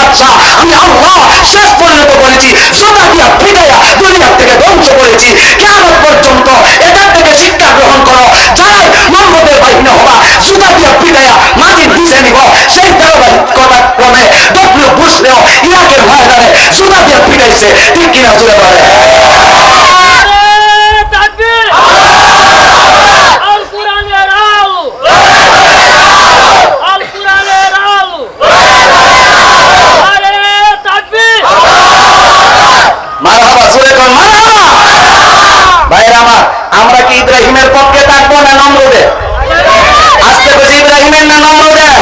বাদশা আমি আল্লাহ শেষ পর্যন্ত বলেছি জুতা দিয়া পিটাইয়া দুনিয়া থেকে ধ্বংস করেছি। কিয়ামত পর্যন্ত এদের থেকে শিক্ষা গ্রহণ করো। যারাই নমরুদের বাহিনী হবা জুতা দিয়া পিটাইয়া মাটির নিচে নিব, সেই কথা ক্রমে ডব্লিউ বুশরেও ইরাকের ময়দানে জুতা দিয়া পিটাইছে। ঠিক কিনা জুড়ে বলে আমরা কি ইব্রাহিমের পক্ষে থাকবো না নমরুদের? আজকে বলছি ইব্রাহিমের না নমরুদের?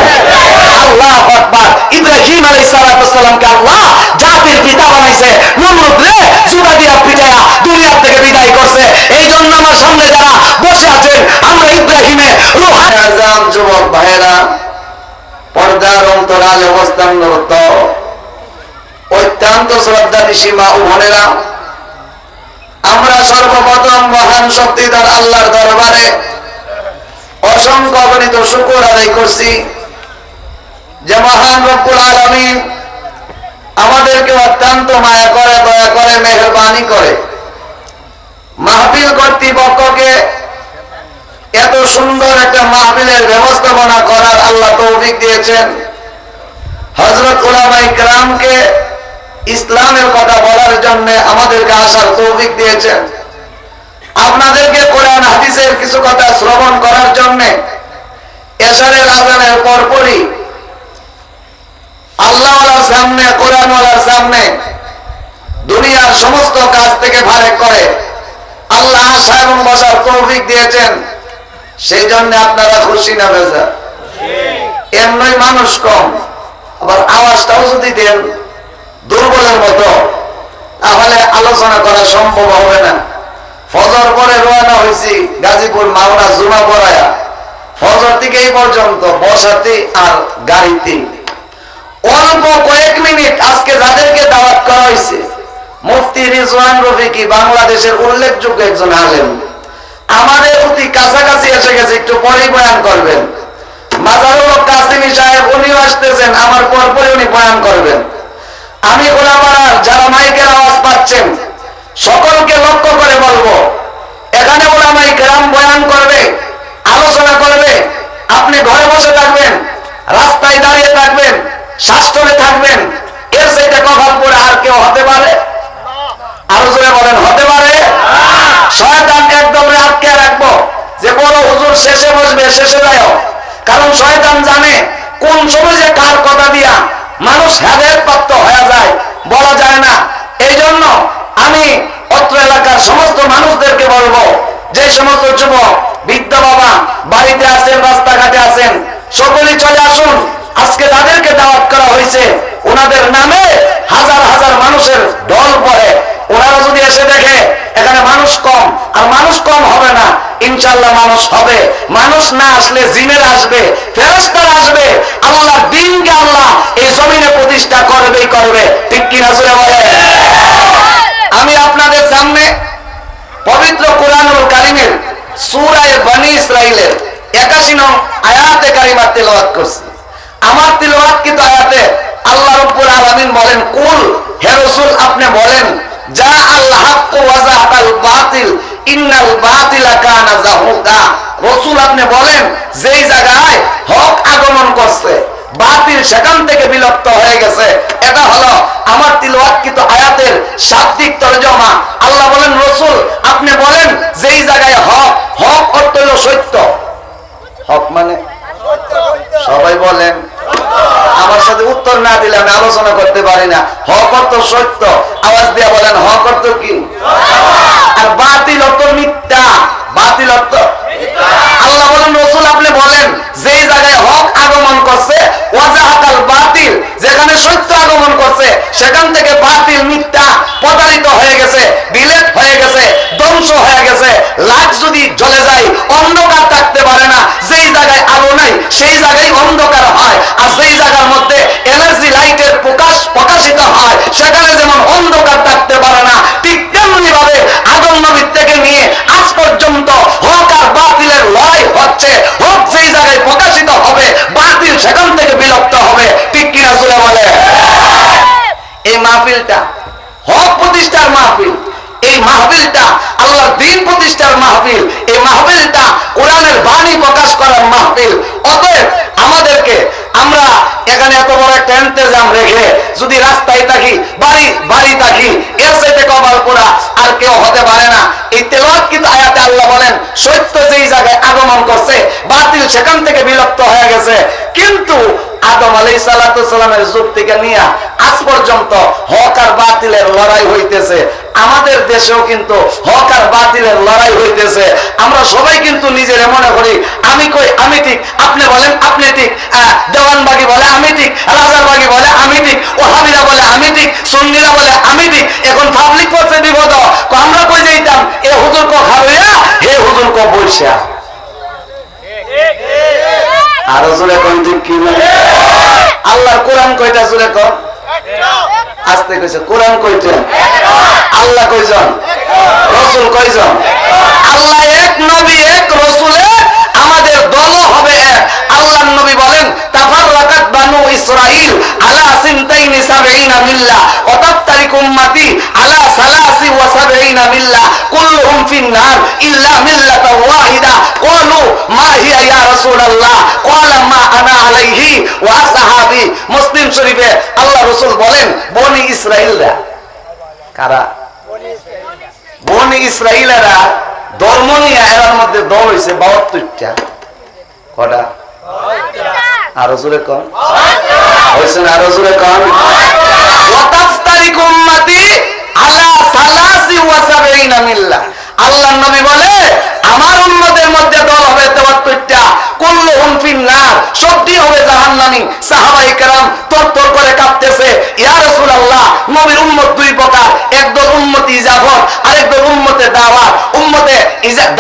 আল্লাহু আকবার। ইব্রাহিম আলাইহিস সালামকে আল্লাহ জাতির পিতা বানাইছে, নমরুদ রে জুতা দিয়া পিটায়া দুনিয়া থেকে বিদায় করছে। এই জন্য আমার সামনে যারা বসে আছেন আমরা ইব্রাহিমের রূহানি আযাম যুবক ভাইরা পর্দার অন্তরালে অবস্থানরত অত্যন্ত শ্রদ্ধাশীল মা ও বোনেরা, আমরা সর্বপ্রথম মহান শক্তিধর আল্লাহর দরবারে অসংখ্য অগণিত শুকর আদায় করছি যে মহান রব্বুল আলামিন আমাদেরকে অত্যন্ত মায়া করে, দয়া করে, মেহেরবানি করে মাহফিল কর্তৃপক্ষকে এত সুন্দর একটা মাহফিলের ব্যবস্থাপনা করার আল্লাহ তৌফিক দিয়েছেন। হযরত উলামায়ে কেরামকে ইসলামের কথা বলার জন্য আমাদেরকে আসার তৌফিক দিয়েছেন। আপনাদেরকে কোরআন হাদিসের কিছু কথা শ্রবণ করার জন্য এশারের আযানের পরপরই আল্লাহওয়ালার সামনে, কোরআনওয়ালার সামনে দুনিয়ার সমস্ত কাজ থেকে ফারেক করে আল্লাহ আসা এবং বসার তৌফিক দিয়েছেন। সেই জন্য আপনারা খুশি না বেজার? এমনি মানুষ কম, আবার আওয়াজটাও যদি দেন দুর্বলের মতো তাহলে আলোচনা করা সম্ভব হবে না। ফজর পরে রওনা হয়েছি গাজীপুর মাওনা জুমা পড়ায়া, ফজর থেকে এই পর্যন্ত বসাতে আর গাড়িতে অল্প কয়েক মিনিট আজকে যাদেরকে দাওয়াত করা হয়েছে মুফতি রিজওয়ান রফিকি বাংলাদেশের উল্লেখযোগ্য একজন আলেম, আমাদের অতি কাছাকাছি এসে গেছে, একটু পরেই বয়ান করবেন। মাজারুল হক কাসিমি সাহেব উনিও আসতেছেন, আমার পরপরই উনি বয়ান করবেন। আমি ওলামারা যারা মাইকের আওয়াজ পাচ্ছেন সকলকে লক্ষ্য করে বলবো, এখানে ওলামায়ে কেরাম বয়ান করবে, আলোচনা করবে, আপনি ঘরে বসে থাকবেন, রাস্তায় দাঁড়িয়ে থাকবেন, শাসনে থাকবেন, এর চাইতে কপাল পরে আর কেউ হতে পারে? আরো জোরে বলেন, হতে পারে? শয়তান একদম আটকে রাখবো যে বড় হুজুর শেষে বসবে, শেষে যাও, কারণ শয়তান জানে কোন সময় যে কার কথা দিয়া মানুষ হেদায়েত প্রাপ্ত হয়ে যায় বলা যায় না। এই জন্য আমি অত্র এলাকার সমস্ত মানুষদেরকে বলবো, যে সমস্ত যুবক বৃদ্ধ বাবা বাড়িতে আছেন, রাস্তাঘাটে আছেন, সকলেই চলে আসুন। আজকে যাদেরকে দাওয়াত করা হয়েছে ওনাদের নামে হাজার হাজার মানুষের ঢল পড়ে। ওনারা যদি এসে দেখে এখানে মানুষ কম, আর মানুষ কম হবে না, ইনশাআল্লাহ মানুষ হবে। মানুষ না আসলে জিনেরা আসবে, ফেরেশতারা আসবে, আল্লাহর দ্বীনকে আল্লাহ এই জমিনে প্রতিষ্ঠা করবেই করবে। ঠিক কিনা জোরে বলে? আমি আপনাদের সামনে পবিত্র কুরআনুল কারীমের সূরা বনী ইসরাঈলের 81 নং আয়াতে কারিমা তেলাওয়াত করছি। আমার তিলাওয়াতকৃত আয়াতে আল্লাহ রাব্বুল আলামিন বলেন, কুল, হে রাসূল আপনি বলেন, যা আল হক ওয়া যাহাকাল বাতিল ইন্নাল বাতিলা কানা যাহুকা। রাসূল আপনি বলেন, যেই জায়গায় হক আগমন করছে বাতিল সেখান থেকে বিলুপ্ত হয়ে গেছে। এটা হলো আমার তিলাওয়াতকৃত আয়াতের শাব্দিক তরজমা। আল্লাহ বলেন, রাসূল আপনি বলেন, যেই জায়গায় হক, হক অর্থ হলো সত্য। হক মানে সবাই বলেন, আমার সাথে উত্তর না দিলে আমি আলোচনা করতে পারি না। হক অর্থ সত্য, আওয়াজ দিয়ে বলেন হক অর্থ কি? আর বাতিল অর্থ মিথ্যা। বাতিল অর্থ আল্লাহ বলেন, রাসূল আপনি বলেন, যেই জায়গায় হক আগমন করছে ওয়াজাহাকাল বাতিল, যেখানে সত্য আগমন করছে সেখান থেকে বাতিল, মিথ্যা প্রতারিত হয়ে গেছে, বিলেত হয়ে গেছে, ধ্বংস হয়ে গেছে। লাইট যদি জ্বলে যায় অন্ধকার থাকতে পারে না, যেই জায়গায় আলো নাই সেই জায়গায় অন্ধকার হয়। আর যেই জায়গার মধ্যে এনার্জি লাইটের প্রকাশিত হয় সেখানে যেমন অন্ধকার থাকতে পারে না, ঠিক তেমনি ভাবে আদম নবীর থেকে নিয়ে আজ পর্যন্ত হক আর বাতিলের লড়াই হচ্ছে। হক যেই জায়গায় প্রকাশিত হবে বাতিল সেখান থেকে বিলুপ্ত হবে। ঠিক কিনা জোরে বলে? মাহফিলটা হক প্রতিষ্ঠার মাহফিল, এই মাহফিলটা আল্লাহর দ্বীন প্রতিষ্ঠার মাহফিল, এই মাহফিলটা কোরআনের বাণী প্রকাশ করার মাহফিল। অতএব আমাদেরকে আমরা এখানে এত বড় একটা ইন্তজাম রেখে যদি রাস্তায় থাকি, বাড়ি থাকি, এর সাথে কপাল পোড়া আর কেউ হতে পারে না। এই তেলাওয়াতকৃত আয়াতে আল্লাহ বলেন সত্য যেই জায়গায় আগমন করছে বাতিল সেখান থেকে বিলুপ্ত হয়ে গেছে। কিন্তু আদম আলাইহিস সালাতু সালামের যুগ থেকে নিয়ে আজ পর্যন্ত হক আর বাতিলের লড়াই হইতেছে। আমাদের দেশেও কিন্তু হক আর বাতিলের লড়াই হইতেছে। আমরা সবাই কিন্তু নিজের মনে করি আমি কই আমি ঠিক, আপনি বলেন আপনি ঠিক, দেওয়ানবাগি বলে আমি ঠিক, রাজারবাগি বলে আমি ঠিক, ওহাবিরা বলে আমি ঠিক, সুন্নিরা বলে আমি ঠিক। এখন পাবলিক করছে বিপদ, আমরা কই যাইতাম এ হুজুর কো খাওয়া হে হুজুর কো বৈশা। আরো জোরে কোন ঠিক কি না? আল্লাহর কোরআন কয়টা জোরে কোন? আস্তে কইছে কোরআন কয়টা? আল্লাহ কয়জন? রাসূল কয়জন? আল্লাহ এক, নবী এক, রাসূলে আমাদের দল হবে এক। আল্লাহর নবী বলেন তাফাররাকাত বানু ইসরাঈল আলা সিনতাইনি সাবঈনা মিল্লাহ ওয়া তাফতারিকু উম্মতি আলা সালাসি ওয়া সাবঈনা মিল্লাহ কুল্লুহুম ফিন-নার ইল্লা মিল্লাতা ওয়াহিদা ক্বালু মা হিয়া ইয়া রাসূলুল্লাহ ক্বালা মা আনা আলাইহি ওয়া সাহাবী। মুসলিম শরীফে আল্লাহ রাসূল বলেন বনি ইসরাঈলরা কারা? বনি ইসরাঈলেরা ধর্ম নিয়ে এর মধ্যে দল হইছে 72টা। কটা? আরো জোরে কোন? হইছে না? আরো জোরে কোন? ওয়া তাফতারিকু উম্মতি আলা সালাসি ওয়া সাবঈনা মিল্লাহ। আল্লাহর নবী বলে আমার উম্মতের মধ্যে দল হবে 73টা। কুল্লুহুম ফিন-নার, সবটি হবে জাহান্নামী। সাহাবায়ে কেরাম তরতর করে কাঁপতেছে, ইয়া রাসূলুল্লাহ নবীর উম্মত দুই প্রকার, একদল উম্মতে ইজাফত আরেকদল উম্মতে দাওয়াত। উম্মতে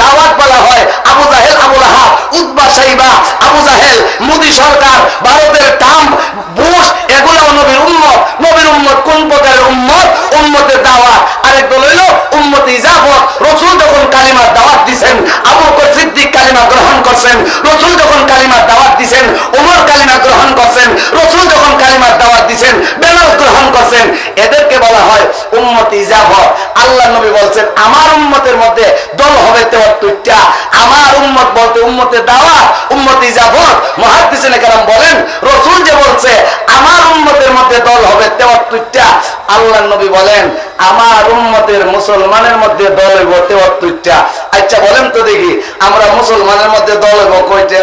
দাওয়াত বলা হয় আবু জাহেল, আবু লাহাব, উতবা, সাইবা, আবু জাহেল, মোদি সরকার, ভারতের ট্রাম্প, বুশ, এগুলাও নবীর উম্মত। নবীর উম্মত কোন প্রকারের উম্মত? উম্মতে দাওয়াত। আরেকদল হইল উম্মতে ইজাফত। রাসূল যখন কালিমার দাওয়াত দিবেন আবু বকর সিদ্দিক কালিমা গ্রহণ করছেন, রাসূল যখন কালিমার দাওয়াত দিবেন ওমর কালিমা গ্রহণ করছেন, রাসূল যখন কালিমার দাওয়াত দিবেন বেলাল গ্রহণ করছেন। এদেরকে বলা হয় উম্মতে ইজাফত। আল্লাহর নবী বলছেন আমার উম্মতের মধ্যে দল হবে 73টা। আমার উম্মত বলতে উম্মতে দাওয়াত, উম্মতে ইজাফত। মুহাদ্দিসিনে কেরাম বলেন রাসূল যে বলছে আমার উম্মতের মধ্যে দল হবে 73টা, আল্লাহর নবী বলেন আমার উম্মতের মুসলমানের মধ্যে দল হইব 73টা। আচ্ছা বলেন তো দেখি আমরা মুসলমানের মধ্যে দল হইব কয়টা?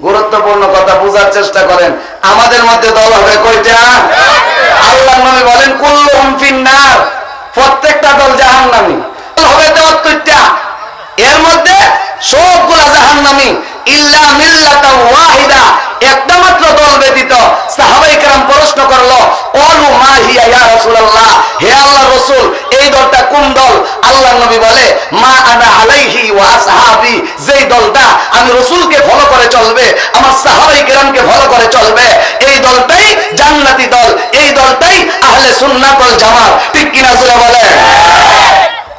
গুরুত্বপূর্ণ কথা বোঝার চেষ্টা করেন। আমাদের মধ্যে দল হবে কয়টা? আল্লাহর নবী বলেন কুল্লুহুম ফিন-নার, প্রত্যেকটা দল জাহান্নামী। দল হবে 73টা, এর মধ্যে সবগুলা জাহান্নামী ইল্লা মিল্লাতা ওয়াহিদা, একটা মাত্র দল ব্যতীত। সাহাবায়ে কেরাম প্রশ্ন করলো ক্বালু মা হিয়া ইয়া রাসূলুল্লাহ, হে আল্লাহর রাসূল এই দলটা কোন দল? আল্লাহর নবী বলে মা আনা আলাইহি ওয়া আসহাবি, যেই দলটা আমি রাসূলকে ফলো করে চলবে, আমার সাহাবায়ে কেরামকে ফলো করে চলবে, এই দলটাই জান্নাতি দল, এই দলটাই আহলে সুন্নাত ওয়াল জামাত। ঠিক কি না জোরে বলেন?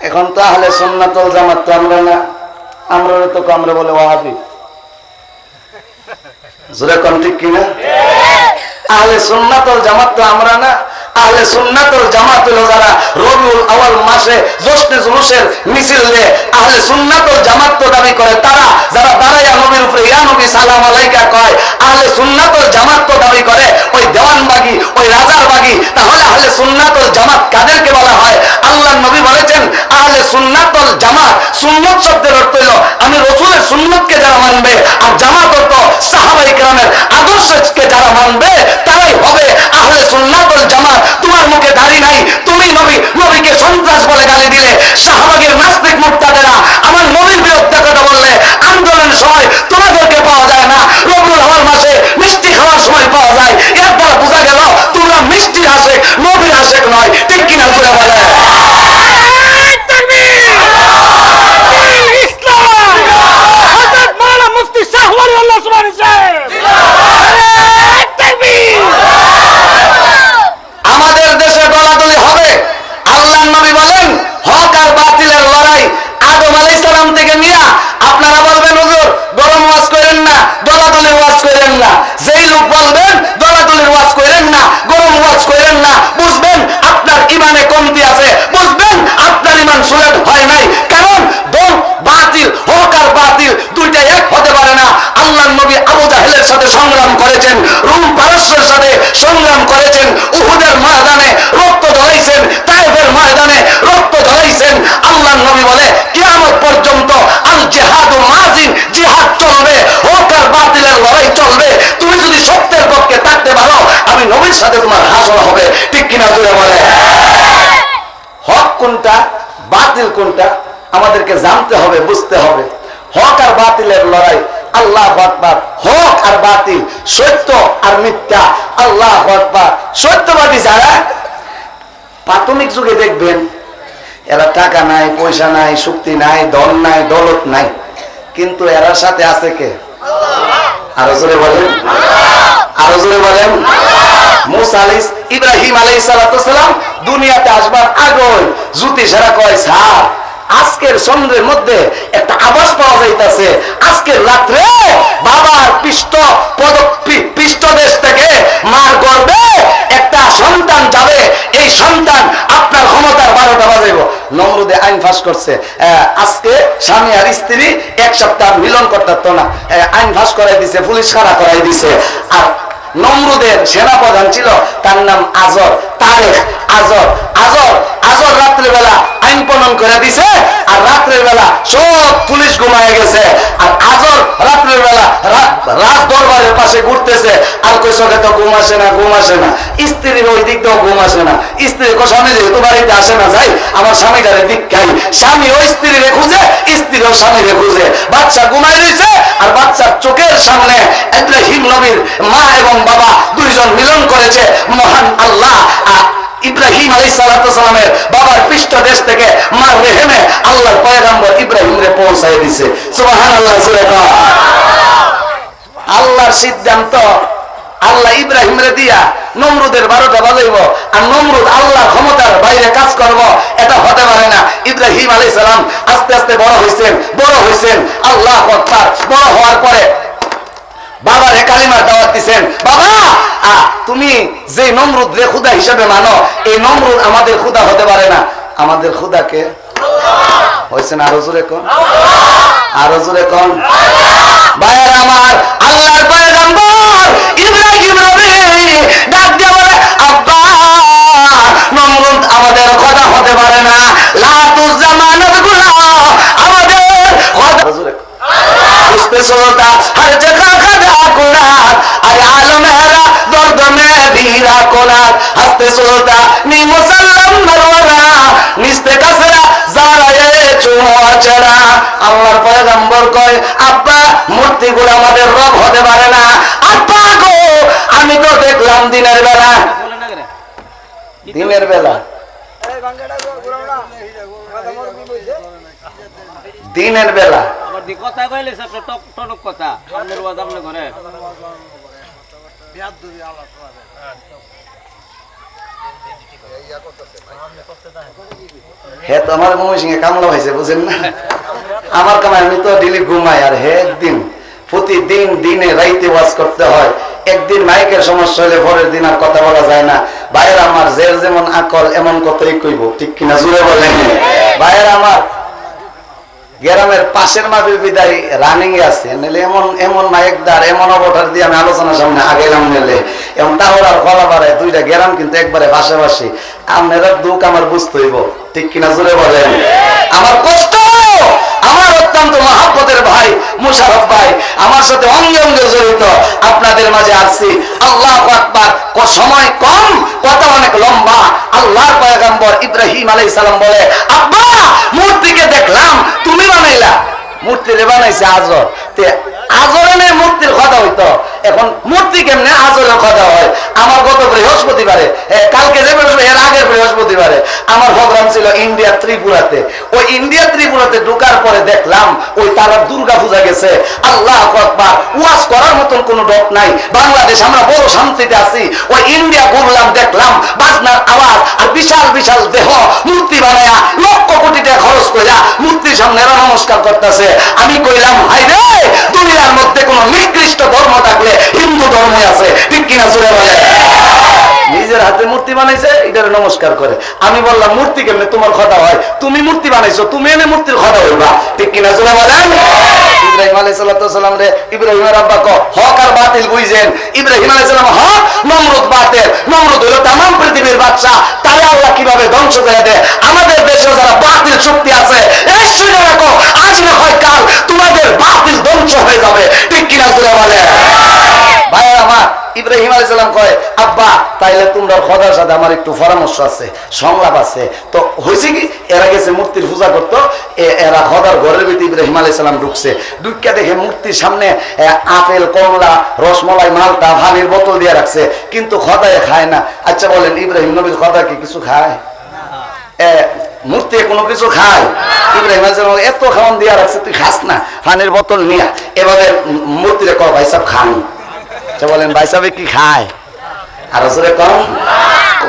এখন তো আহলে সুন্নাত ওয়াল জামাত তো আমরা না, আমরা তো আমরা বলে ওয়াহাবি। জোরে কোন ঠিক কি না? আহলে সুন্নাত ওয়াল জামাত তো আমরা না। আহলে সুন্নাত ওয়াল জামাত হলো যারা রবিউল আউয়াল মাসে জশ্নে জুলুসের মিছিল দেয়, আহলে সুন্নাত ওয়াল জামাত তো দাবি করে তারা যারা দাঁড়ায়া নবীর উপরে ইয়া নবী সালাম আলাইকা কয়। আহলে সুন্নাত ওয়াল জামাত তো দাবি করে ওই দেওয়ানবাগি, ওই রাজারবাগি। তাহলে আহলে সুন্নাত ওয়াল জামাত কাদেরকে বলা হয়? আল্লাহর নবী বলেছেন আহলে সুন্নাত ওয়াল জামাত, সুন্নাত শব্দের অর্থ হলো আমি রাসূলের সুন্নাতকে যারা মানবে, আর জামাত অর্থ সাহাবায়ে কেরামের আদর্শকে যারা মানবে তারাই হবে আহলে সুন্নাত ওয়াল জামাত। তোমার মুখে দাড়ি নাই, তুমি নবীকে সন্ত্রাস বলে গালি দিলে, শাহবাগের নাস্তিক মুক্তাদেরা আমার নবীর বিরুদ্ধে কথা বললে, আন্দোলনের সময় তোমাদেরকে পাওয়া যায় না, রবিউল আউয়াল মাসে মিষ্টি খাওয়ার সময় পাওয়া যায়। এর দ্বারা বোঝা গেল তোমরা মিষ্টির আশেক, নবীর আশেক নয়। ঠিক কিনা জোরে বলে? ইসলাম হযরত মাওলানা মুফতি শাহ ওয়ালিউল্লাহ সুবহানাহু ওয়া তাআলা বাতিল কোনটা আমাদেরকে জানতে হবে, বুঝতে হবে। হক আর বাতিলের লড়াই, আল্লাহু আকবার। হক আর বাতিল, সত্য আর মিথ্যা, আল্লাহু আকবার। সত্যবাদী যারা, প্রাথমিক যুগে দেখবেন এরা টাকা নাই, পয়সা নাই, শক্তি নাই, ধন নাই, দৌলত নাই, কিন্তু এরার সাথে আছে কে? আরো জোরে বলেন, আরো জোরে বলেন। মুসা আলাইহিস ইব্রাহিম আলাইহিস সালাম দুনিয়াতে আসবার আগে জ্যোতিষেরা কয়, স্যার আজকের চন্দ্রের মধ্যে একটা আভাস পাওয়া যাইতেছে, আজকের রাত্রে বাবার পৃষ্ঠদেশ থেকে মার গর্ভে একটা সন্তান যাবে, এই সন্তান আপনার ক্ষমতার 12টা বাজাইব। নমরুদে আইন ফাঁস করছে, আজকে স্বামী আর স্ত্রী এক সপ্তাহ মিলন করতে না, আইন ফাঁস করাই দিছে, পুলিশ খাড়া করাই দিছে। আর নমরুদের সেনাপ্রধান ছিল, তার নাম আজর, তারেখ আজর। আজর রাত্রেবেলা আইন প্রণয়ন করে দিছে, আর রাত্রের বেলা সব পুলিশ ঘুমায় গেছে, আর আজর রাত্রের বেলা রাজ দরবারের পাশে ঘুরতেছে, আর কই চোখে তো ঘুম আসে না, ঘুম আসে না। স্ত্রীর ওই দিক দিয়েও ঘুম আসে না। স্ত্রী স্বামী যেহেতু বাড়িতে আসে না, যাই আমার স্বামীটারে দিক খাই। স্বামী ওই স্ত্রীরে খুঁজে, স্ত্রীও স্বামীরে খুঁজে। বাচ্চা ঘুমাই রয়েছে, আর বাচ্চার চোখের সামনে ইব্রাহিম নবীর মা এবং বাবা দুইজন মিলন করেছে। মহান আল্লাহ ইব্রাহিম আলাইহিস সালামের বাবার পৃষ্ঠদেশ থেকে মার রেহেমে আল্লাহর পয়গম্বর ইব্রাহিমরে পৌঁছায় দিয়েছে। সুবহানাল্লাহ। আল্লাহর সিদ্ধান্ত, আল্লাহ ইব্রাহিমরে দিয়া নমরুদের 12টা বাজাইব, আর নমরুদ আল্লাহর ক্ষমতার বাইরে কাজ করব, এটা হতে পারে না। ইব্রাহিম আলাইহিস সালাম আস্তে আস্তে বড় হইছেন। আল্লাহু আকবার। বড় হওয়ার পরে বাবার কালিমার দাওয়াত দিবেন। বাবা, তুমি যে নমরুদ রে খোদা হিসেবে মানো, এই নমরুদ আমাদের খোদা হতে পারে না। আমাদের খোদা কে? হইছেন? আরো জোরে কোন, আরো জোরে কোন। ভাইয়ের আমার, আল্লাহর পয়গম্বর ইব্রাহিম নবী ডাক দিয়ে বলে, আব্বা নমরুদ আমাদের খোদা হতে পারে না, লা তুজামানাত গুলা আমাদের খোদা। জোরে বুঝতে চলতা হর জগহ খোদা কুরাত, আরে আলমেরা দর্দ মে ধীরা কোলাত, হস্তে চলতা নি মুসাল্লাম নরওয়ারা, নিস্তে কাসরা জারায়ে চুয়াচরা। আল্লাহর পয়গম্বর কয়, আব্বা মূর্তিগুলো আমাদের রব হতে পারে না। আব্বা গো, আমি তো দেখলাম দিনের বেলা দিনের বেলা কথা কইলে টনক কথা আপনার ওয়াজ আপনি করে হে তো আমার ময়মনসিংহে কামলা হয়েছে, বুঝেন না? আমার কামাই, আমি তো ডেলি ঘুমাই, আর হে একদিন প্রতিদিন দিনে রাইতে ওয়াজ করতে হয়। একদিন মাইকের সমস্যা হলে পরের দিন আর কথা বলা যায় না। ভাইয়ের আমার, যে যেমন আকল এমন কথাই কইব, ঠিক কিনা? জুড়ে বলেন। ভাইয়ের আমার, গ্রামের পাশের মাহফিল বিদায় রানিং এ আছে, নেলে এমন মাইকদার এমন অবতার দিয়ে আমি আলোচনার সামনে আগেলাম, নেলে এমন তাহলে আর ফলা বাড়ায়। দুইটা গ্রাম কিন্তু একবারে পাশাপাশি, আপনারা দুঃখ আমার বুঝতে হইব, ঠিক কিনা? জোরে বলেন। আমার কষ্ট, আমার অত্যন্ত মহাব্বতের ভাই মুশারফ ভাই আমার সাথে অঙ্গে অঙ্গে জড়িত, আপনাদের মাঝে আসছি। আল্লাহু আকবার। সময় কম, কথা অনেক লম্বা। আল্লাহর পয়গম্বর ইব্রাহিম আলাইহিস সালাম বলে, আব্বা মূর্তিকে দেখলাম, তুমি বানাইলা। মূর্তি রে বানাইছে আজর, আজরে মূর্তির কথা হইতো, এখন মূর্তি কেমনে আজরের কথা হয়। আমার গত বৃহস্পতিবারে, কালকে যে এর আগের বৃহস্পতিবারে আমার প্রোগ্রাম ছিল ইন্ডিয়া ত্রিপুরাতে। ওই ইন্ডিয়া ত্রিপুরাতে ঢোকার পরে দেখলাম ওই তারা দুর্গা পূজা গেছে। আল্লাহু আকবার। ওয়াজ করার মতন কোনো ডক নাই। বাংলাদেশ আমরা বড় শান্তিতে আছি। ওই ইন্ডিয়া ঘুরলাম, দেখলাম বাজনার আওয়াজ, আর বিশাল বিশাল দেহ মূর্তি বানায়া লক্ষ কোটি টাকা খরচ কইরা মূর্তির সামনে এরা নমস্কার করতেছে। আমি কইলাম, হাই রে, দুনিয়ার মধ্যে কোন নিকৃষ্ট ধর্ম থাকলে হিন্দু ধর্মই আছে, ঠিক কিনা? জোরে বলে। নিজের হাতে মূর্তি বানাইছে, এটারে নমস্কার করে। আমি বললাম, মূর্তি কেমনে তোমার কথা হয়? তুমি মূর্তি বানাইছো, তুমি এনে মূর্তির কথা হইবা, ঠিক কিনা? জোরে বলেন। ইব্রাহিম আলাইহিস সালাম রে ইব্রাহিমের আব্বা কো, হক আর বাতিল বুঝেন। ইব্রাহিম আলাইহিস সালাম হক, নমরুদ বাতিল। নমরুদ হলো তাম পৃথিবীর বাদশা, তারে আল্লাহ কিভাবে ধ্বংস করে দেয়। আমাদের দেশে যারা বাতিল শক্তি আছে, এই শুনে রাখো, আজ না হয় কাল তোমাদের বাতিল ধ্বংস হয়ে যাবে, ঠিক কিনা? জোরে বলেন। ভাই আমার ইব্রাহিম আলাইহিস সালাম কয় আব্বা তাইলে তোমরা খোদার সাথে আমার একটু পরামর্শ আছে, সংলাপ আছে। তো হয়েছে কি, এরা গেছে মূর্তির পূজা করতো, এরা খোদার ঘরের ভিতরে ইব্রাহিম আলাইহিস সালাম ঢুকছে, ঢুকিয়া দেখে মূর্তির সামনে আপেল, কমলা, রসমলাই, মালটা, পানির বোতল দিয়ে রাখছে, কিন্তু খোদায় খায় না। আচ্ছা বলেন, ইব্রাহিম নবীর খোদা কি কিছু খায়? মূর্তি কোনো কিছু খায়? ইব্রাহিম আলাইহিস সালাম এত খাওয়ান দিয়া রাখছে, তুই খাস না, পানির বোতল নিয়া এভাবে মূর্তিরে কয় ভাই সাহেব খান। আচ্ছা বলেন, ভাই সাহেব কি খায়? আর জোরে কম,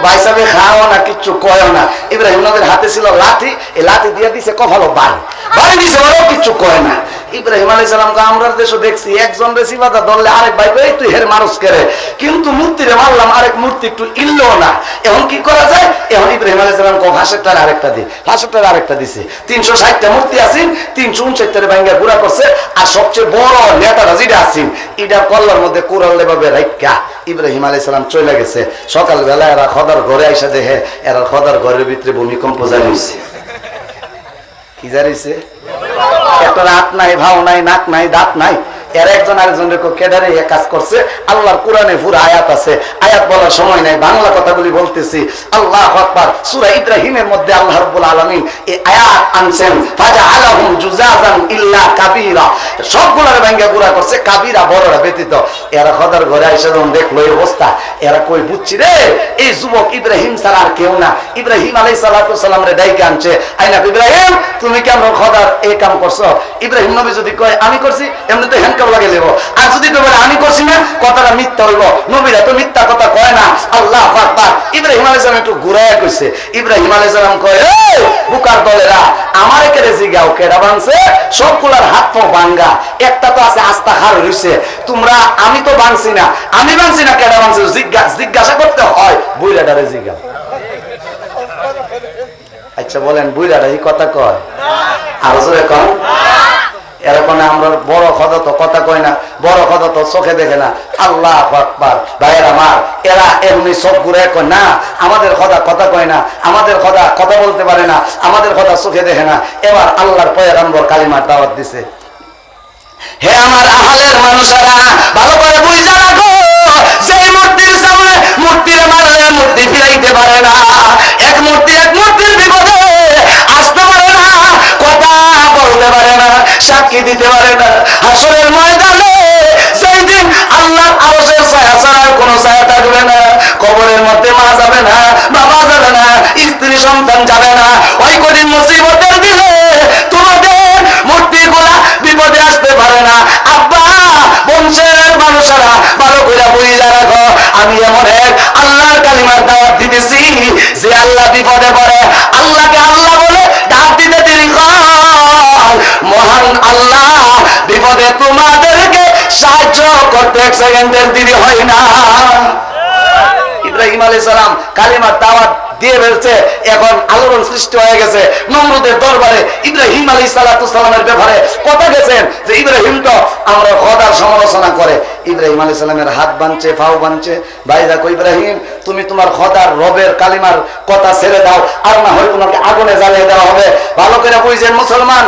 ভাই সাহেব খাও না, কিচ্ছু কয়ও না। ইব্রাহিম নবীর হাতে ছিল লাঠি, এই লাঠি দিয়ে দিছে কপালো বাড়ি, বাড়ি দিছে, ওরাও কিচ্ছু কয় না। ইব্রাহিম আলাইহিস সালাম কে আমরা দেশে দেখছি, একজন রেসিবাদা ধরলে আরেক ভাই কই তুই হের মানুষ করে, কিন্তু মূর্তিরে মারলাম, আরেক মূর্তি একটু ইল্লো না। এখন কি করা যায়? এখন ইব্রাহিম আলাইহিস সালাম কো ফাঁসেরটার আরেকটা দি, ফাঁসেরটার আরেকটা দিছে। 360টা মূর্তি আছেন, 359 ভাঙ্গা গুড়া করছে। আর সবচেয়ে বড় নেতারা যেটা আছেন, এটা কল্লার মধ্যে কোরাল ভাবে রাইখা ইব্রাহিম আলাইহিস সালাম চলে গেছে। সকালবেলা এরা খোদার ঘরে আইসা দেখে এরা খোদার ঘরের ভিতরে ভূমিকম্প জারি হইছে। কি জারি হইছে? একটা রাত নাই, ভাও নাই, নাক নাই, দাঁত নাই। এর একজন আরেকজনের কেডারে কাজ করছে। আল্লাহর কোরআনে পুরো আয়াত আছে, আয়াত বলার সময় নাই, বাংলা কথাগুলি বলতেছি। আল্লাহু আকবার। সূরা ইব্রাহিমের মধ্যে আল্লাহ রাব্বুল আলামিন এই আয়াত আনছেন, ফাজআলাহুম জুজাজান ইল্লা কাবীরা, সবগুলার ভাঙ্গা গুড়া করছে, কাবীরা বড়রা ব্যতীত। এরা খোদার ঘরে আইসা যখন দেখলো এই অবস্থা, এরা কই বুঝছি রে, এই যুবক ইব্রাহিম ছাড়া আর কেউ না। ইব্রাহিম আলাইহিস সালাতু সালাম রে ডাইকে আনছে, আইনা ইব্রাহিম তুমি কেন খোদার এই কাম করছো? ইব্রাহিম নবী যদি কয় আমি করছি, এমনিতে হ্যান্ডকাপ লাগে দেব। আর যদি কেউ বলে আমি করছি না, কথাটা মিথ্যা হইব। নবীরা তো মিথ্যা কথা কয় না। আল্লাহু আকবার। ইব্রাহিম আলাইহিস সালাম একটু ঘুরাইয়া কইছে। ইব্রাহিম আলাইহিস সালাম কয়, এই বুকার দলেরা, আমারে কেড়ে জিগাও কেডা বানছে? সবগুলার হাত পা ভাঙ্গা, একটা তো আছে আস্তা খার হইছে। তোমরা আমি তো বানছি না, আমি বানছি না, কেডা বানছে জিজ্ঞাসা করতে হয়, বুইরাটারে জিগাও। আচ্ছা বলেন, বুইরাটা এই কথা কয়? আর জোরে কন। এরকম আমরা বড় খোদা তো কথা কয় না, বড় খোদা তো চোখে দেখে না। আল্লাহু আকবার। ভাইয়ের আমার, এরা এমনি চোখ ঘুরে কয় না আমাদের খোদা কথা কয় না, আমাদের খোদা কথা বলতে পারে না, আমাদের খোদা চোখে দেখে না। এবার আল্লাহর পয়গম্বর কালিমার দাওয়াত দিছে। হে আমার আহালের মানুষেরা, ভালো করে বুঝা রাখো, সেই মূর্তির সামনে মূর্তির মারলে মূর্তি ফিরাইতে পারে না। এক মূর্তির বিপদে আসতে পারে না, কথা বলতে পারে না, সাক্ষী দিতে পারে না। হাসরের ময়দানে সেই দিন আল্লাহর আরশের ছায়া ছাড়া কোনো ছায়া থাকবে না। কবরের মধ্যে মা যাবে না, বাবা যাবে না, স্ত্রী সন্তান যাবে না। ওই কঠিন মুসিবতের দিনে তোমাদের মূর্তিগুলা বিপদে আসতে পারে না। আব্বা বংশের মানুষেরা, ভালো করে বুঝা রাখো, আমি এমন এক আল্লাহর কালিমার দাওয়াত দিতেছি, যে আল্লাহ বিপদে পড়ে আল্লাহকে আল্লাহ বলে ডাক দিতে দেরি হয়। মহান আল্লাহ বিপদে তোমাদেরকে সাহায্য করতে 1 সেকেন্ডের দেরি হয় না। ইব্রাহিম আলাইহিস সালাম কালিমার দাওয়াত দিয়ে ফেলছে, এখন আলোড়ন সৃষ্টি হয়ে গেছে নমরুদের দরবারে। ইব্রাহিম আলাইহিস সালামের ব্যাপারে কথা গেছেন যে ইব্রাহিম তো আমরা খোদার সমালোচনা করে। ইব্রাহিম আলাইহিস সালামের হাত বানছে, পাও বানছে। ভাই দেখো ইব্রাহিম, তুমি তোমার খোদার রবের কালিমার কথা ছেড়ে দাও, আর না হয় তোমাকে আগুনে জ্বালিয়ে দেওয়া হবে। ভালো করে বুঝছেন মুসলমান,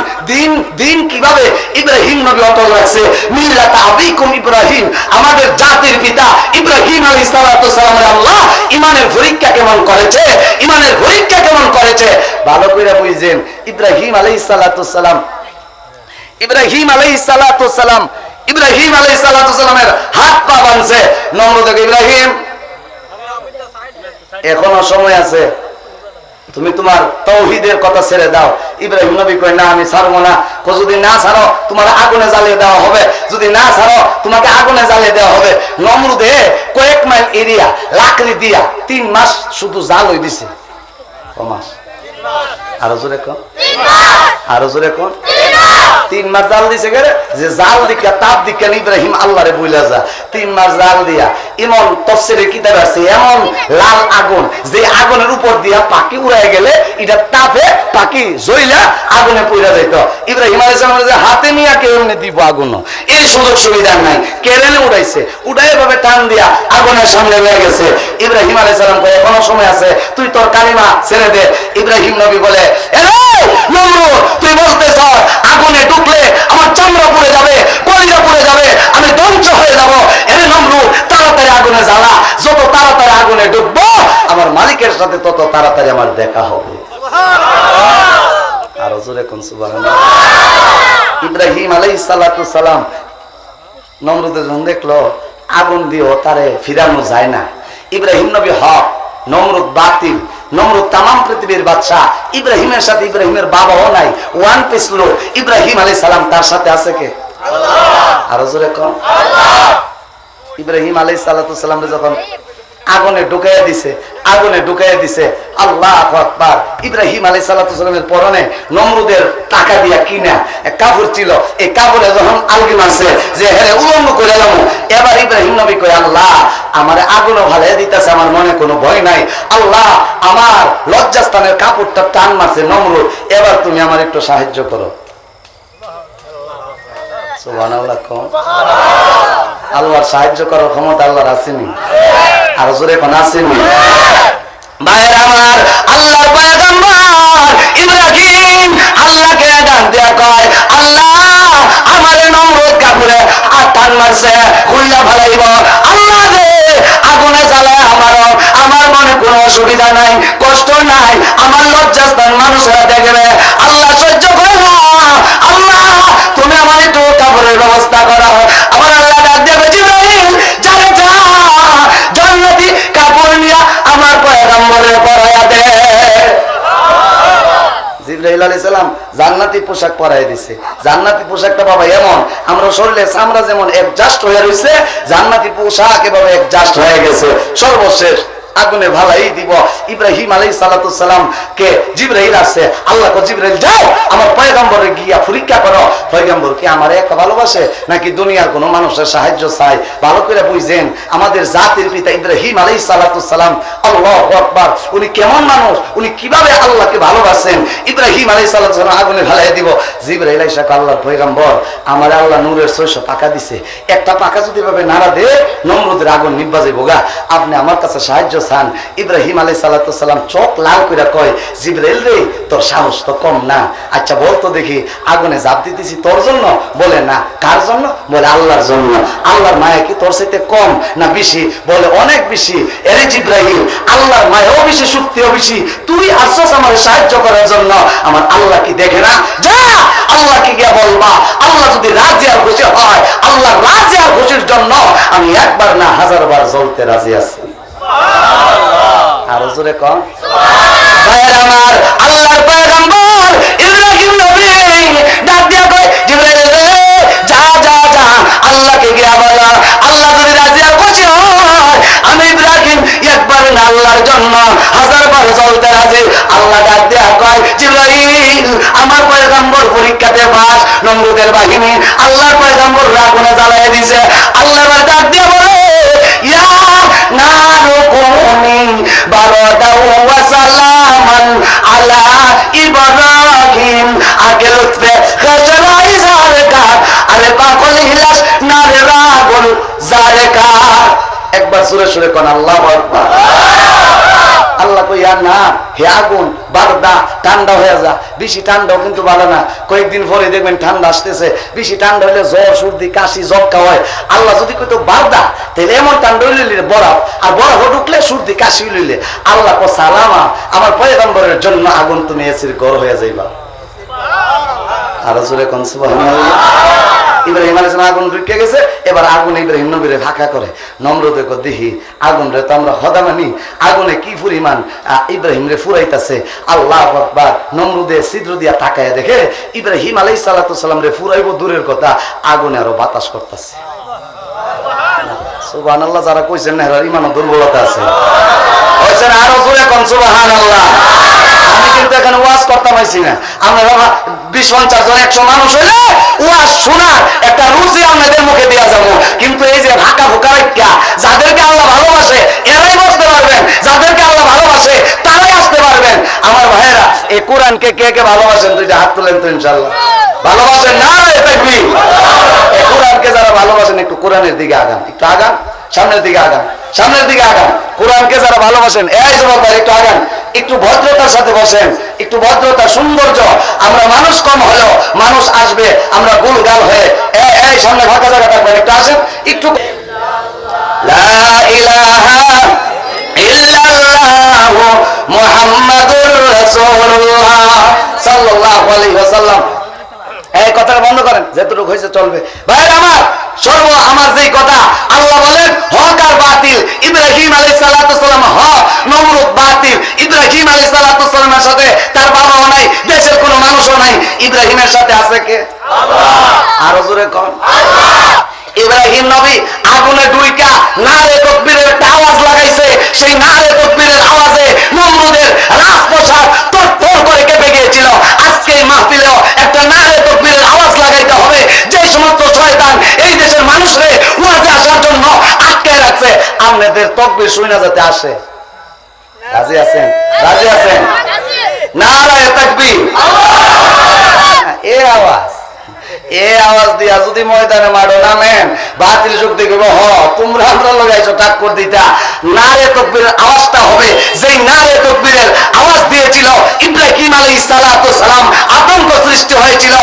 দিন কিভাবে ইব্রাহিম নবী অটল রাখছে। মিল্লাত আবিকুম ইব্রাহিম, আমাদের জাতির পিতা ইব্রাহিম আলাইহিস সালামের আল্লাহ ইমানের পরীক্ষা কেমন করেছে, ইমানের পরীক্ষা কেমন করেছে ভালো করে বুঝছেন। ইব্রাহিম আলাইহিস সালাম, ইব্রাহিম আলাইহিস সালামের হাত পা বানছে। নমরুদ, ইব্রাহিম এখনো সময় আছে, তুমি তোমার তাওহীদের কথা ছেড়ে দাও। ইব্রাহিম নবী কয় না আমি ছাড়বো না। যদি না ছাড়ো তোমার আগুনে জ্বালিয়ে দেওয়া হবে, যদি না ছাড়ো তোমাকে আগুনে জ্বালিয়ে দেওয়া হবে। নমরুদে কয়েক মাইল এরিয়া লাকড়ি দিয়া 3 মাস শুধু জাল হয়ে দিছে। মাস আরো জোরে কোন, আরো জোরে কোন। 3 মাস জাল দিছে গেলে যে জাল দিকা তাপ দিকা ইব্রাহিম আল্লাহরে বইলা যা। 3 মাস জাল দিয়া এমন তফসিরে কিতাব আছে, এমন লাল আগুন যে আগুনের উপর দিয়া পাখি উড়ায় গেলে এটা তাপে পাখি জ্বইলা আগুনে পুড়া যাইত। ইব্রাহিম আলাইহিস সালাম যে হাতে নিয়ে কেমনে দিব আগুন, এই সুযোগ সুবিধা নাই। কেড়ে উড়াইছে, উড়াই ভাবে টান দিয়া আগুনের সামনে হয়ে গেছে। ইব্রাহিম আলাইহিস সালাম কয় এখনো সময় আছে, তুই তোর কালিমা ছেড়ে দে। ইব্রাহিম নবী বলে, এ নমরুদ তুই বলতেছ আগুনে ঢুকলে আমার চামড়া পুড়ে যাবে, কলিজা পুড়ে যাবে, আমি ধ্বংস হয়ে যাব। এর নমরুদ তাড়াতাড়ি আগুনে জ্বালা, যত তাড়াতাড়ি আগুনে ডুববো আমার মালিকের সাথে তত তাড়াতাড়ি আমার দেখা হবে। আর জোরে কোন সুবহানাল্লাহ। ইব্রাহিম আলাইহিস সালাতু সালাম নমরুদের যখন দেখলো আগুন দিয়েও তারে ফিরানো যায় না। ইব্রাহিম নবী হক, নমরুদ বাতিল। নমরুদ তামাম পৃথিবীর বাদশা, ইব্রাহিমের সাথে ইব্রাহিমের বাবাও নাই, ওয়ান পিস লোক। ইব্রাহিম আলাইহিস সালাম তার সাথে আছে কে? আল্লাহ। আর জোরে কোন আল্লাহ। ইব্রাহিম আলাইহিস সালাতু সালাম যখন আগুনে ঢুকাইয়া দিছে, আগুনে ঢুকাইয়া দিছে, আল্লাহু আকবার। ইব্রাহিম আলাইহিস সালাতু সালামের পরনে নমরুদের টাকা দিয়া কিনা এক কাপড় ছিল, এই কাপড়ে যখন আলগি মারছে যে হেরে উলঙ্গ করে এলাম, এবার ইব্রাহিম নবী কয় আল্লাহ আমার আগুনও ভালাই দিতেছে, আমার মনে কোনো ভয় নাই। আল্লাহ আমার লজ্জাস্থানের কাপড়টা টান মারছে নমরুদ, এবার তুমি আমার একটু সাহায্য করো। সুবহানাল্লাহ। আল্লাহর সাহায্য করার ক্ষমতা আল্লাহর আসেনি? আর জোরে কোন আসেনি? ভাইয়ের আমার, আল্লাহর পয়গম্বর ইব্রাহিম আল্লাহকে ডাক দিয়া কয় আল্লাহ আমারে নমরুদ কাপুরে টান মারছে, খুইলা ফেলাইব। আল্লাহ রে আগুনে জ্বালায় আমার মনে কোনো অসুবিধা নাই, কষ্ট নাই, আমার লজ্জাস্থান মানুষরা দেখবে, আল্লাহ সহ্য করে না। আল্লাহ তুমি আমার একটু কাপড়ের ব্যবস্থা করো। আমার আল্লাহ ডাক দেবে জিবরাইল যাবে যা, জান্নাতি কাপড় নিয়ে আমার পয়গম্বরে পরাইয়া দে। জিবরাইল আলাইহিস সালাম জান্নাতি পোশাক পরাই দিছে। জান্নাতি পোশাকটা বাবা এমন, আমরা শরীরে চামড়া যেমন অ্যাডজাস্ট হয়ে রয়েছে, জান্নাতি পোশাক এভাবে অ্যাডজাস্ট হয়ে গেছে। সর্বশেষ আগুনে ভালাই দিব। ইব্রাহিম আলাইহিস সালাতু সালাম কে জিবরাইল আসছে, আল্লাহ কো জিবরাইল যাও আমার পয়গম্বরে গিয়া পরীক্ষা করো, পয়গম্বর কি আমারে একা ভালোবাসে নাকি দুনিয়ার কোনো মানুষের সাহায্য চায়। ভালো করে বুঝেন, আমাদের জাতির পিতা ইব্রাহিম আলাইহিস সালাতু সালাম, আল্লাহু আকবার, উনি কেমন মানুষ, উনি কিভাবে আল্লাহকে ভালোবাসেন। ইব্রাহিম আলাইহিস সালাতু সালাম আগুনে ভালাই দিব। জিবরাইল আইসা আল্লাহর পয়গম্বর আমার আল্লাহ নূরের 600 পাকা দিছে, একটা পাকা যদি ভাবে নাড়া দে নমরুদের আগুন নিভা যাইব গা, আপনি আমার কাছে সাহায্য চান। ইব্রাহিম আলাইহিস সালাতু সালাম চোখ লাল কইরা কয় জিবরাইল রে তোর সাহস তো কম না, আচ্ছা বল তো দেখি আগুনে জাপ দিতেছি তোর জন্য? বলে না। কার জন্য? বলে আল্লাহর জন্য। আল্লাহর মায়া কি তোর চাইতে কম না বেশি? বলে অনেক বেশি। এরে জিবরাইল আল্লাহর মায়াও বেশি, শক্তিও বেশি, তুই আসছস আমার সাহায্য করার জন্য, আমার আল্লাহ কি দেখে না? যা আল্লাহকে গিয়া বলবা, আল্লাহ যদি রাজি আর খুশি হয়, আল্লাহ রাজি আর খুশির জন্য আমি একবার না 1000 বার জ্বলতে রাজি আছি। আর জোরে কোন ভাইয়ের আমার, আল্লাহর পয়গম্বর ইব্রাহিম নবী ডাক দিয়া কয় জিবরাইল রে যা যা যা আল্লাহকে গিয়া বলা, আল্লাহ যদি রাজি আর খুশি হয় আমি ইব্রাহিম একবার না আল্লাহর জন্য 1000 বার জ্বলতে রাজি। আল্লাহ ডাক দিয়া কয় জিবরাইল আমার পয়গম্বর পরীক্ষাতে পাস, নমরুদের বাহিনী আল্লাহর পয়গম্বর আগুনে জ্বালাইয়া দিয়েছে। আল্লাহ ডাক দিয়া বলে ইয়া নারুকুনি বারাদাও ওয়া সালামান আলা ইব্রাহিম। আগে লুৎফে খসরাই জারকার আরে পাগল হিলাস নারে রাগুল জারকার। একবার সুরে সুরে কোন আল্লাহু আকবার। আল্লাহ কইয়া না হে আগুন বারদা ঠান্ডা হয়ে যা। বেশি ঠান্ডাও কিন্তু ভালো না, কয়েকদিন পরে দেখবেন ঠান্ডা আসতেছে। বেশি ঠান্ডা হলে জ্বর সর্দি কাশি জবকা হয়। আল্লাহ যদি কইতো বারদা তাহলে এমন ঠান্ডা হইলে বরফ, আর বরফ ঢুকলে সর্দি কাশি হইলে আল্লাহ কো সালামা আমার পয়গম্বরের জন্য আগুন তুমি এসির ঘর হয়ে যাইবা। আর জোরে কোন সুবহানাল্লাহ। ইব্রাহিম আলাইহিস সালাম আগুন ঢুকে গেছে, এবার আগুন ইব্রাহিম নবীরে ফাঁকা করে। নমরুদে কো দেখি আগুন রে তো আমরা খোদা মানি, আগুনে কি পরিমাণ ইব্রাহিম রে ফুরাইতাছে। আল্লাহু আকবার। নমরুদে ছিদ্র দিয়া তাকায় দেখে ইব্রাহিম আলাইহিস সালাতু সালাম রে ফুরাইবো দূরের কথা, আগুনে আরো বাতাস করতেছে। সুবহানাল্লাহ। যারা কইছেন না এর ঈমানে দুর্বলতা আছে, কইছেন আরো জোরে কোন সুবহানাল্লাহ। আমি কিন্তু এখানে ওয়াজ করতে পাইছি না, আমরা 20-50 জন 100 মানুষ হইলে ওয়াজ শোনার একটা রুচি আমাদের মুখে দেয়া যাবো। কিন্তু এই যে ঢাকা ভুকা রাখা যাদেরকে আল্লাহ ভালোবাসে এরাই বসতে পারবেন, যাদেরকে আল্লাহ ভালোবাসে তারাই আসতে পারবেন। আমার ভাইয়েরা এই কোরআনকে কে কে ভালোবাসেন দুইটা হাত তুলেন তো ইনশাআল্লাহ। ভালোবাসেন না রে তাকবীর। এই কোরআনকে যারা ভালোবাসেন একটু কোরআনের দিকে আগান, একটু আগান। সামনের দিকে আগান, সামনের দিকে আগান। কোরআনকে যারা ভালোবাসেন এই যুবক ভাই একটু আগান, একটু ভদ্রতার সাথে বসেন, একটু ভদ্রতা সৌন্দর্য। আমরা মানুষ কম হলেও মানুষ আসবে, আমরা গুলগাল হয়ে এই সামনে ফাঁকা জায়গা থাকবেন, একটু আসেন একটু। লা ইলাহা ইল্লাল্লাহু মুহাম্মাদুর রাসূলুল্লাহ সাল্লাল্লাহু আলাইহি ওয়াসাল্লাম। এই কথাটা বন্ধ করেন, যেটুকু হয়েছে চলবে। ভাইরা আমার, আমার যেই কথা, আল্লাহ বলেন হক আর বাতিল। ইব্রাহিম আলাইহিস সালাতু সালাম হক, নমরুদ বাতিল। ইব্রাহিম আলাইহিস সালাতু সালামের সাথে তার বাবাও নাই, দেশের কোনো মানুষও নাই। ইব্রাহিমের সাথে আছে কে? আল্লাহ। আরো জোরে কোন আল্লাহ। ইব্রাহিম নবী আগুনে ডুইকা নারে তাকবীরের একটা আওয়াজ লাগাইছে, সেই নারে তাকবীরের আওয়াজে নমরুদের রাজপ্রাসাদ তরতর করে কেঁপে গিয়েছিল। আজকে এই মাহফিলেও একটা নারে তাকবীরের আওয়াজ লাগাইতে হবে। যে সমস্ত শয়তান এই দেশের মানুষরে ওয়াজে আসার জন্য আটকে রাখছে, আপনাদের তাকবীর শুনে যাতে আসে। রাজি আছেন? রাজি আছেন? নারে তাকবীর, এই আওয়াজ, এই আওয়াজ দিয়া যদি ময়দানে মারো নামেন, বাতিল শক্তি করবো হ তোমরা আমরা লাগাইছো টাক্কর দিতা। নারে তাকবীরের আওয়াজটা হবে, যেই নারে তাকবীরের আওয়াজ দিয়েছিল ইব্রাহিম আলাইহিস সালাতু সালাম, আতঙ্ক সৃষ্টি হয়েছিল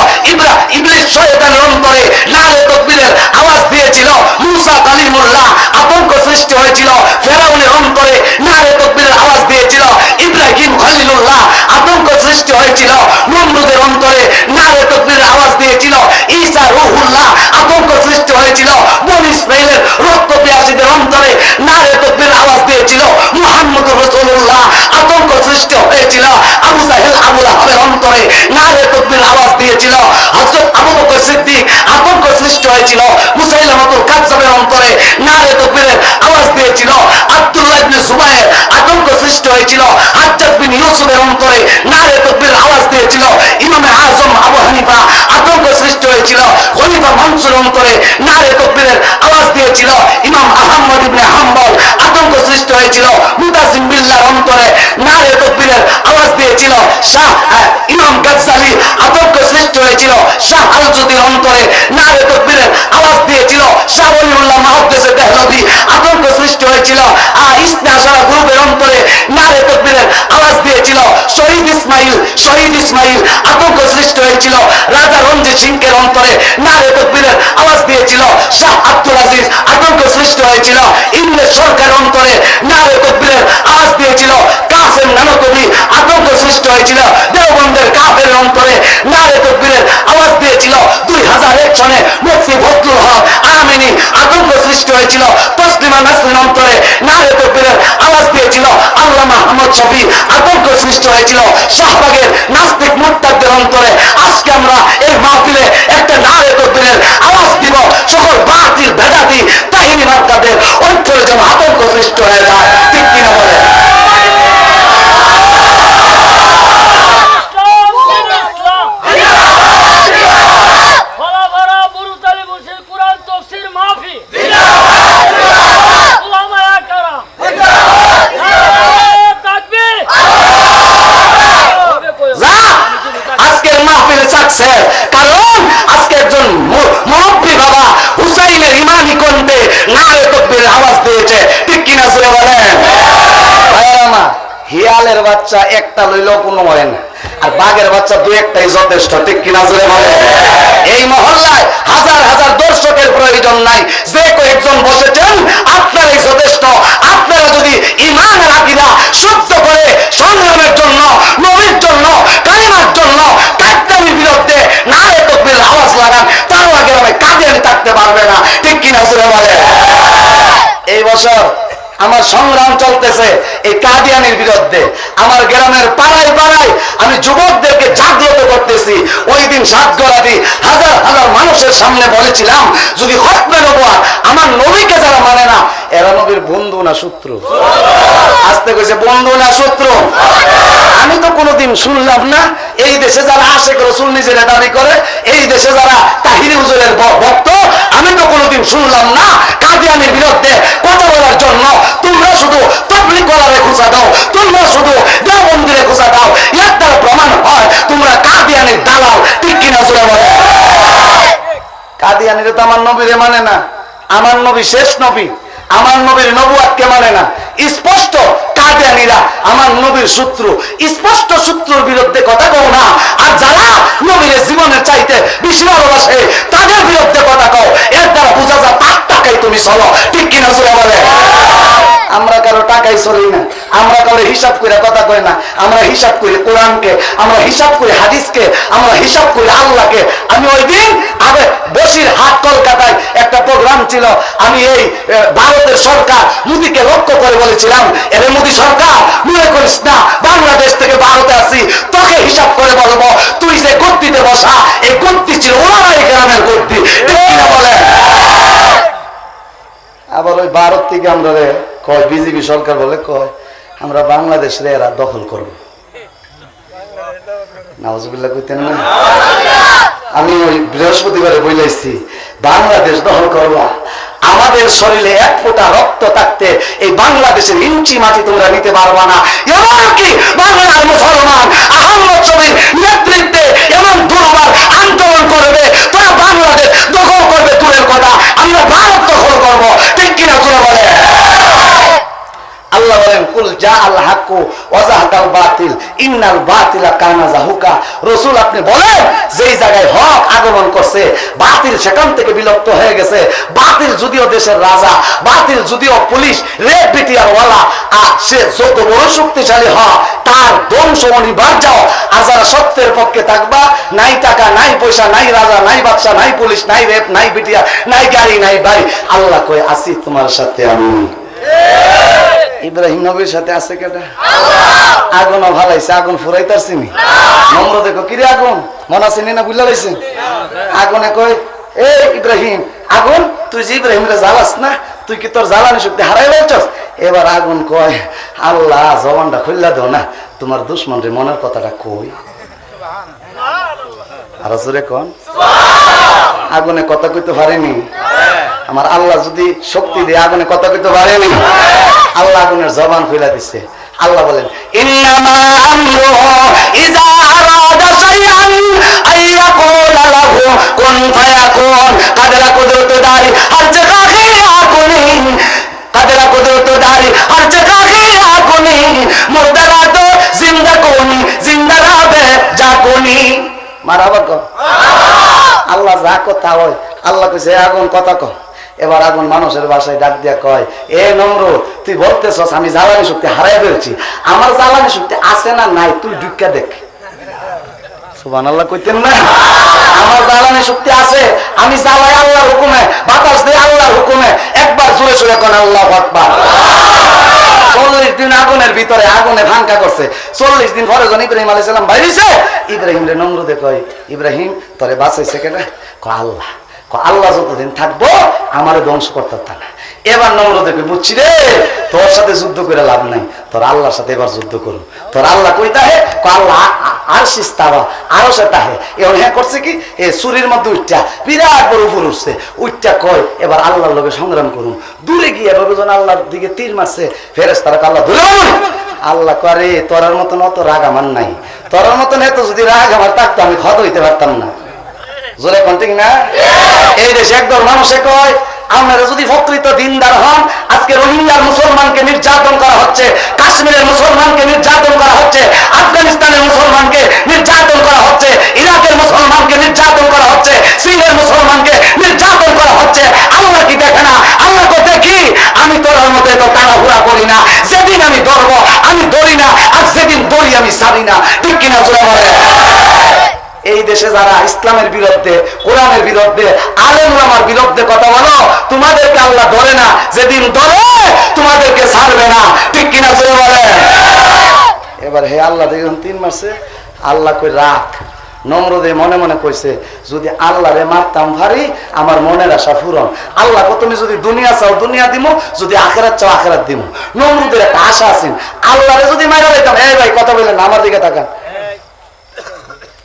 ইবলিস শয়তানের অন্তরে। নারে তাকবীরের আওয়াজ দিয়েছিল মুসা কালিমুল্লাহ, আতঙ্ক সৃষ্টি হয়েছিল ফেরাউনের অন্তরে। নারে তাকবীরের আওয়াজ দিয়েছিল ইব্রাহিম খলিলুল্লাহ, আতঙ্ক সৃষ্টি হয়েছিল নমরুদের অন্তরে। নারে তাকবীরের আওয়াজ দিয়েছিল ঈসা রূহুল্লাহ, আতঙ্ক সৃষ্টি হয়েছিল বনী ইসরাঈলের রক্ত পিয়াসীদের অন্তরে। নারে তাকবীরের আওয়াজ দিয়েছিল মুহাম্মদুর রাসূলুল্লাহ, আতঙ্ক সৃষ্টি হয়েছিল আবু জাহেল আবু লাহাবের অন্তরে। নারে তাকবীরের আওয়াজ দিয়েছিল হযরত আবু বকর সিদ্দিক, আতঙ্ক সৃষ্টি হয়েছিল মুসাইলামাতুল কাযযাবের অন্তরে। নারে তাকবীরের আওয়াজ দিয়েছিল আব্দুল্লাহ ইবনে জুবায়ের, আতঙ্ক সৃষ্টি হয়েছিল হাজ্জাজ বিন ইউসুফের অন্তরে। নারে তাকবীরের আওয়াজ দিয়েছিল ইমামে আযম আবু হানিফা, আতঙ্ক সৃষ্টি হয়েছিল খলিফা মানসুরের অন্তরে। নারে তাকবীরের আওয়াজ দিয়েছিল ইমাম আহমদ ইবনে হাম্বল, আতঙ্ক সৃষ্টি হয়েছিল মুতাসিম বিল্লাহর অন্তরে। নারে তাকবীরের আওয়াজ দিয়েছিল ইমাম গাজ্জালি, আতঙ্ক সৃষ্টি হয়েছিল শাহ আল-জুদির অন্তরে। নারে তাকবীরের আওয়াজ দিয়েছিল শাহ ওলিউল্লাহ মুহাদ্দিস দেহলভী, আতঙ্ক সৃষ্টি হয়েছিল ইসনা আশারা গ্রুপের অন্তরে। নারে তাকবীরের আওয়াজ দিয়েছিল শহীদ ইসমাইল, আতঙ্ক সৃষ্টি হয়েছিল রাজা রঞ্জিত সিংহের অন্তরে। নারে তাকবীরের আওয়াজ দিয়েছিল শাহ আব্দুল আজিজ, আতঙ্ক সৃষ্টি হয়েছিল ইংরেজ সরকারের অন্তরে। নারে তাকবীরের আওয়াজ দিয়েছিল কাসেম নানকবি, আতঙ্ক সৃষ্টি হয়েছিল দেওবন্দের কাফের অন্তরে। নারে তাকবীরের আওয়াজ দিয়েছিল 2001 সনে মুফতি ফজলুল হক আমিনী, আতঙ্ক সৃষ্টি হয়েছিল তসলিমা নাসরিন অন্তরে। নারে তাকবীরের আওয়াজ দিয়েছিল আল্লামা আহমদ শফি, আতঙ্ক সৃষ্টি হয়েছিল শাহবাগের নাস্তিক মুরতাদদের অন্তরে। আজকে আমরা এই মাহফিলে একটা নারে তাকবীরের আওয়াজ দিব, সকল বাতিল বেদাতি তাহিনী মার্কাদের অন্তরে যেন আতঙ্ক সৃষ্টি হয়ে যায়। ঠিক কিনা বলে? আজকের মাহফিল সাকসেস, কারণ আজকে একজন মুরব্বী বাবা হুসাইনের ইমানি কণ্ঠে নারে তাকবীরের আওয়াজ দিয়েছে। ঠিক কিনা জোরে বলেন? হিয়ালের বাচ্চা একটা লইলেও কোনো হয় না, আর বাঘের বাচ্চা দু একটাই যথেষ্ট। ঠিক কিনা জোরে বলে? এই মহল্লায় হাজার হাজার দর্শকের প্রয়োজন নাই, যে কয়েকজন বসেছেন আপনারাই যথেষ্ট। আপনারা যদি ঈমান আর আকীদা শুদ্ধ করে সংগ্রামের জন্য, নবীর জন্য, কালিমার জন্য, কাদদানির বিরুদ্ধে নারে তাকবীরের আওয়াজ লাগান, তার আগে আমি কাদিয়ানি থাকতে পারবে না। ঠিক কিনা জোরে বলে? এই বছর আমার সংগ্রাম চলতেছে এই কাদিয়ানির বিরুদ্ধে। আমার গ্রামের পাড়ায় পাড়ায় আমি যুবকদেরকে জাগ্রত করতেছি। ওই দিন সাতগরাতি হাজার হাজার মানুষের সামনে বলেছিলাম, যদি খতমে নবুয়ত আমার নবীকে যারা মানে না, এরা নবীর বন্ধু না শত্রু? আসতে কইছে বন্ধু না শত্রু? আমি তো কোনোদিন শুনলাম না এই দেশে যারা আশিক রাসূল নিজেরা দাবি করে, এই দেশে যারা তাহিরি হুজুরের ভক্ত, আমি তো কোনোদিন শুনলাম না কাদিয়ানির বিরুদ্ধে কথা বলার জন্য তোমরা শুধু তাবলীগ ওয়ালারে খোঁচা দাও, তোমরা শুধু দেওবন্দিরে খোঁচা দাও। এর দ্বারা প্রমাণ হয় তোমরা কাদিয়ানির দালাল। ঠিক কিনা জোরে বলে? কাদিয়ানিরে তো আমার নবীরে মানে না, আমার নবী শেষ নবী। আমার নবীর নবুয়াতকে মানে না, স্পষ্ট কাদিয়ানীরা আমার নবীর শত্রু, স্পষ্ট শত্রুর বিরুদ্ধে কথা কও না। আর যারা নবীর জীবনের চাইতে বেশি ভালোবাসে তাদের বিরুদ্ধে কথা কও, এর দ্বারা বোঝা যায় তার টাকায় তুমি চলো, ঠিক কিনা চলে বলে। আমরা কারো টাকায় চলি না, আমরা কারো হিসাব করে কথা কই না, আমরা হিসাব করি কোরআনকে, আমরা হিসাব করি হাদিসকে, আমরা হিসাব করি আল্লাহকে। আমি ওই দিন আগে বসিরহাট কলকাতায় একটা প্রোগ্রাম ছিল, আমি এই ভারতের সরকার মোদীকে লক্ষ্য করে বলেছিলাম, এরে মোদী সরকার মনে করিস না বাংলাদেশ থেকে ভারতে আসি, তোকে হিসাব করে বলবো তুই যে গদ্দিতে বসা, এই গদ্দি ছিল ওলামায়ে কেরামের গদ্দি, ঠিক কিনা বলে। আবার ওই ভারত থেকে আমরা কয় বিজেপি সরকার বলে কয় আমরা বাংলাদেশের এরা দখল করবো। নাউজুবিল্লাহ কইতেন না। আমি ওই বৃহস্পতিবারে বইলাইছি বাংলাদেশ দখল করবা, আমাদের শরীরে এক ফোঁটা রক্ত থাকতে এই বাংলাদেশের ইঞ্চি মাটি তোমরা নিতে পারবা না। এমনকি বাংলার মুসলমান আহমদ শফির নেতৃত্বে এমন দুর্বার আন্দোলন করবে, তোরা বাংলাদেশ দখল করবে দূরের কথা, আমরা ভারত দখল করবো, ঠিক কিনা তোরা বলে। আল্লাহ বলেন কুল জা আল হাক্কু ওয়া যাহাকাল বাতিল ইন্নাল বাতিলা কানা যাহুকা। রাসূল আপনি বলেন যেই জায়গায় হক আগমন করছে বাতিল সেখান থেকে বিলুপ্ত হয়ে গেছে। বাতিল যদিও দেশের রাজা, বাতিল যদিও পুলিশ রেড বিটিআর ওয়ালা, আর সে যত বড় শক্তিশালী হয় তার ধ্বংস অনিবার্য। আর যারা সত্যের পক্ষে থাকবা, নাই টাকা নাই পয়সা নাই রাজা নাই বাদশা নাই পুলিশ নাই রেপ নাই বিটিআর নাই গাড়ি নাই বাড়ি, আল্লাহ কয় আসি তোমার সাথে আমি। ইব্রাহিম নবীর সাথে আছে কেটা? আগুন ভালাইছে, আগুন ফুরাইতারছিনি। নম্র দেখো কিরে আগুন মনে আছে না বুঝলা লাইছে? আগুনে কয় এ ইব্রাহিম, আগুন তুই যে ইব্রাহিমরে জ্বালাস না, তুই কি তোর জ্বালানি শক্তি হারাই লাইছস? এবার আগুন কয় আল্লাহ জবানটা খুললা দাও না, তোমার দুশ্মন রে মনের কথাটা কই। আর জোরে কোন আগুনে কথা কইতে পারেনি? আমার আল্লাহ যদি শক্তি দিয়ে আগুনে কথা কইতে পারেনি, আল্লাহ আগুনের জবান খুলে দিচ্ছে। আল্লাহ বলেন ইন্নামা আমরুহু ইযা আরাদা শাইআন আইয়াকুলা লাহু কুন ফায়াকুন। কাদরা কুদরত দারি হর জায়গা আগুনি, কাদরা কুদরত দারি হর জায়গা আগুনি, মুর্দারা তো জিন্দা কোনি জিন্দা রাবে জাকুনি। মারাবা কো আল্লাহ যা কথা হয়, আল্লাহ কইছে আগুন কথা কও। এবার আগুন মানুষের বাসায় ডাক দিয়া কয় এ নমরুদ, তুই বলতেছস আমি জ্বালানি শক্তি হারাই ফেলছি, আমার জ্বালানি শক্তি আছে না নাই তুই ঢুকা দেখ। সুবহানাল্লাহ কইতেন না? আমার জ্বালানি শক্তি আছে, আমি জ্বালাই আল্লাহর হুকুমে, বাতাস দেই আল্লাহর হুকুমে। একবার জোরে জোরে কোন আল্লাহু আকবার। 40 দিন আগুনের ভিতরে আগুনে ভাঙ্কা করছে। 40 দিন পরে যখন ইব্রাহিম আলাইহিস সালাম বাইরেছে, ইব্রাহিম রে নমরুদে কয় ইব্রাহিম তোরে বাঁচাইছে কেন? কয় আল্লাহ। আল্লাহ যতদিন থাকবো আমার ধ্বংস করতে পারত না। এবার নমরুদকে বুঝছি রে তোর সাথে যুদ্ধ করে লাভ নাই, তোর আল্লাহর সাথে এবার যুদ্ধ করুন। তোর আল্লাহ কইতা হে আল্লাহ আরশিস তাওয়া আরো সে তাহে। এখন হ্যাঁ করছে কি এ চুরির মধ্যে উঠটা বিরাট বড় উপর উঠছে, উঠটা কয় এবার আল্লাহর লগে সংগ্রাম করুন। দূরে গিয়ে এবার যখন আল্লাহর দিকে তীর মারছে, ফেরেশতারা আল্লাহ ধরে আল্লাহ করে তোরার মতন অত রাগ আমার নাই, তোরার মতন এত যদি রাগ আমার থাকতো আমি ক্ষত হইতে পারতাম না। জোরে কোন ঠিক না? এই দেশে একদল মানুষে কয় আপনারা যদি প্রকৃত দিনদার হন, আজকে রোহিঙ্গার মুসলমানকে নির্যাতন করা হচ্ছে, কাশ্মীরের মুসলমানকে নির্যাতন করা হচ্ছে, আফগানিস্তানের মুসলমানকে নির্যাতন করা হচ্ছে, ইরাকের মুসলমানকে নির্যাতন করা হচ্ছে, চীনের মুসলমানকে নির্যাতন করা হচ্ছে। আল্লাহ কি দেখে না? আল্লাহ তো দেখি। আমি তোর মতো এত তাড়াহুড়া করি না, যেদিন আমি ধরবো আমি ধরি না, আর যেদিন ধরি আমি ছাড়ি না, ঠিক কিনা জোরে বলে। এই দেশে যারা ইসলামের বিরুদ্ধে, কোরআনের বিরুদ্ধে, আলেম ওলামার বিরুদ্ধে কথা বলো, তোমাদেরকে আল্লাহ ধরে না, যেদিন ধরে তোমাদেরকে ছাড়বে না, ঠিক কিনা জোরে বলে। এবার হে আল্লাহ দেখুন 3 মাসে আল্লাহ কই রাখ। নমরুদে মনে মনে কইছে যদি আল্লাহরে মারতাম ভারি আমার মনের আশা পূরণ। আল্লাহ তুমি যদি দুনিয়া চাও দুনিয়া দিমু, যদি আখিরাত চাও আখিরাত দিমু। নমরুদের একটা আশা আছে, আল্লাহরে যদি মাইরা দিতাম। এই ভাই কথা বলেন আমার দিকে তাকান।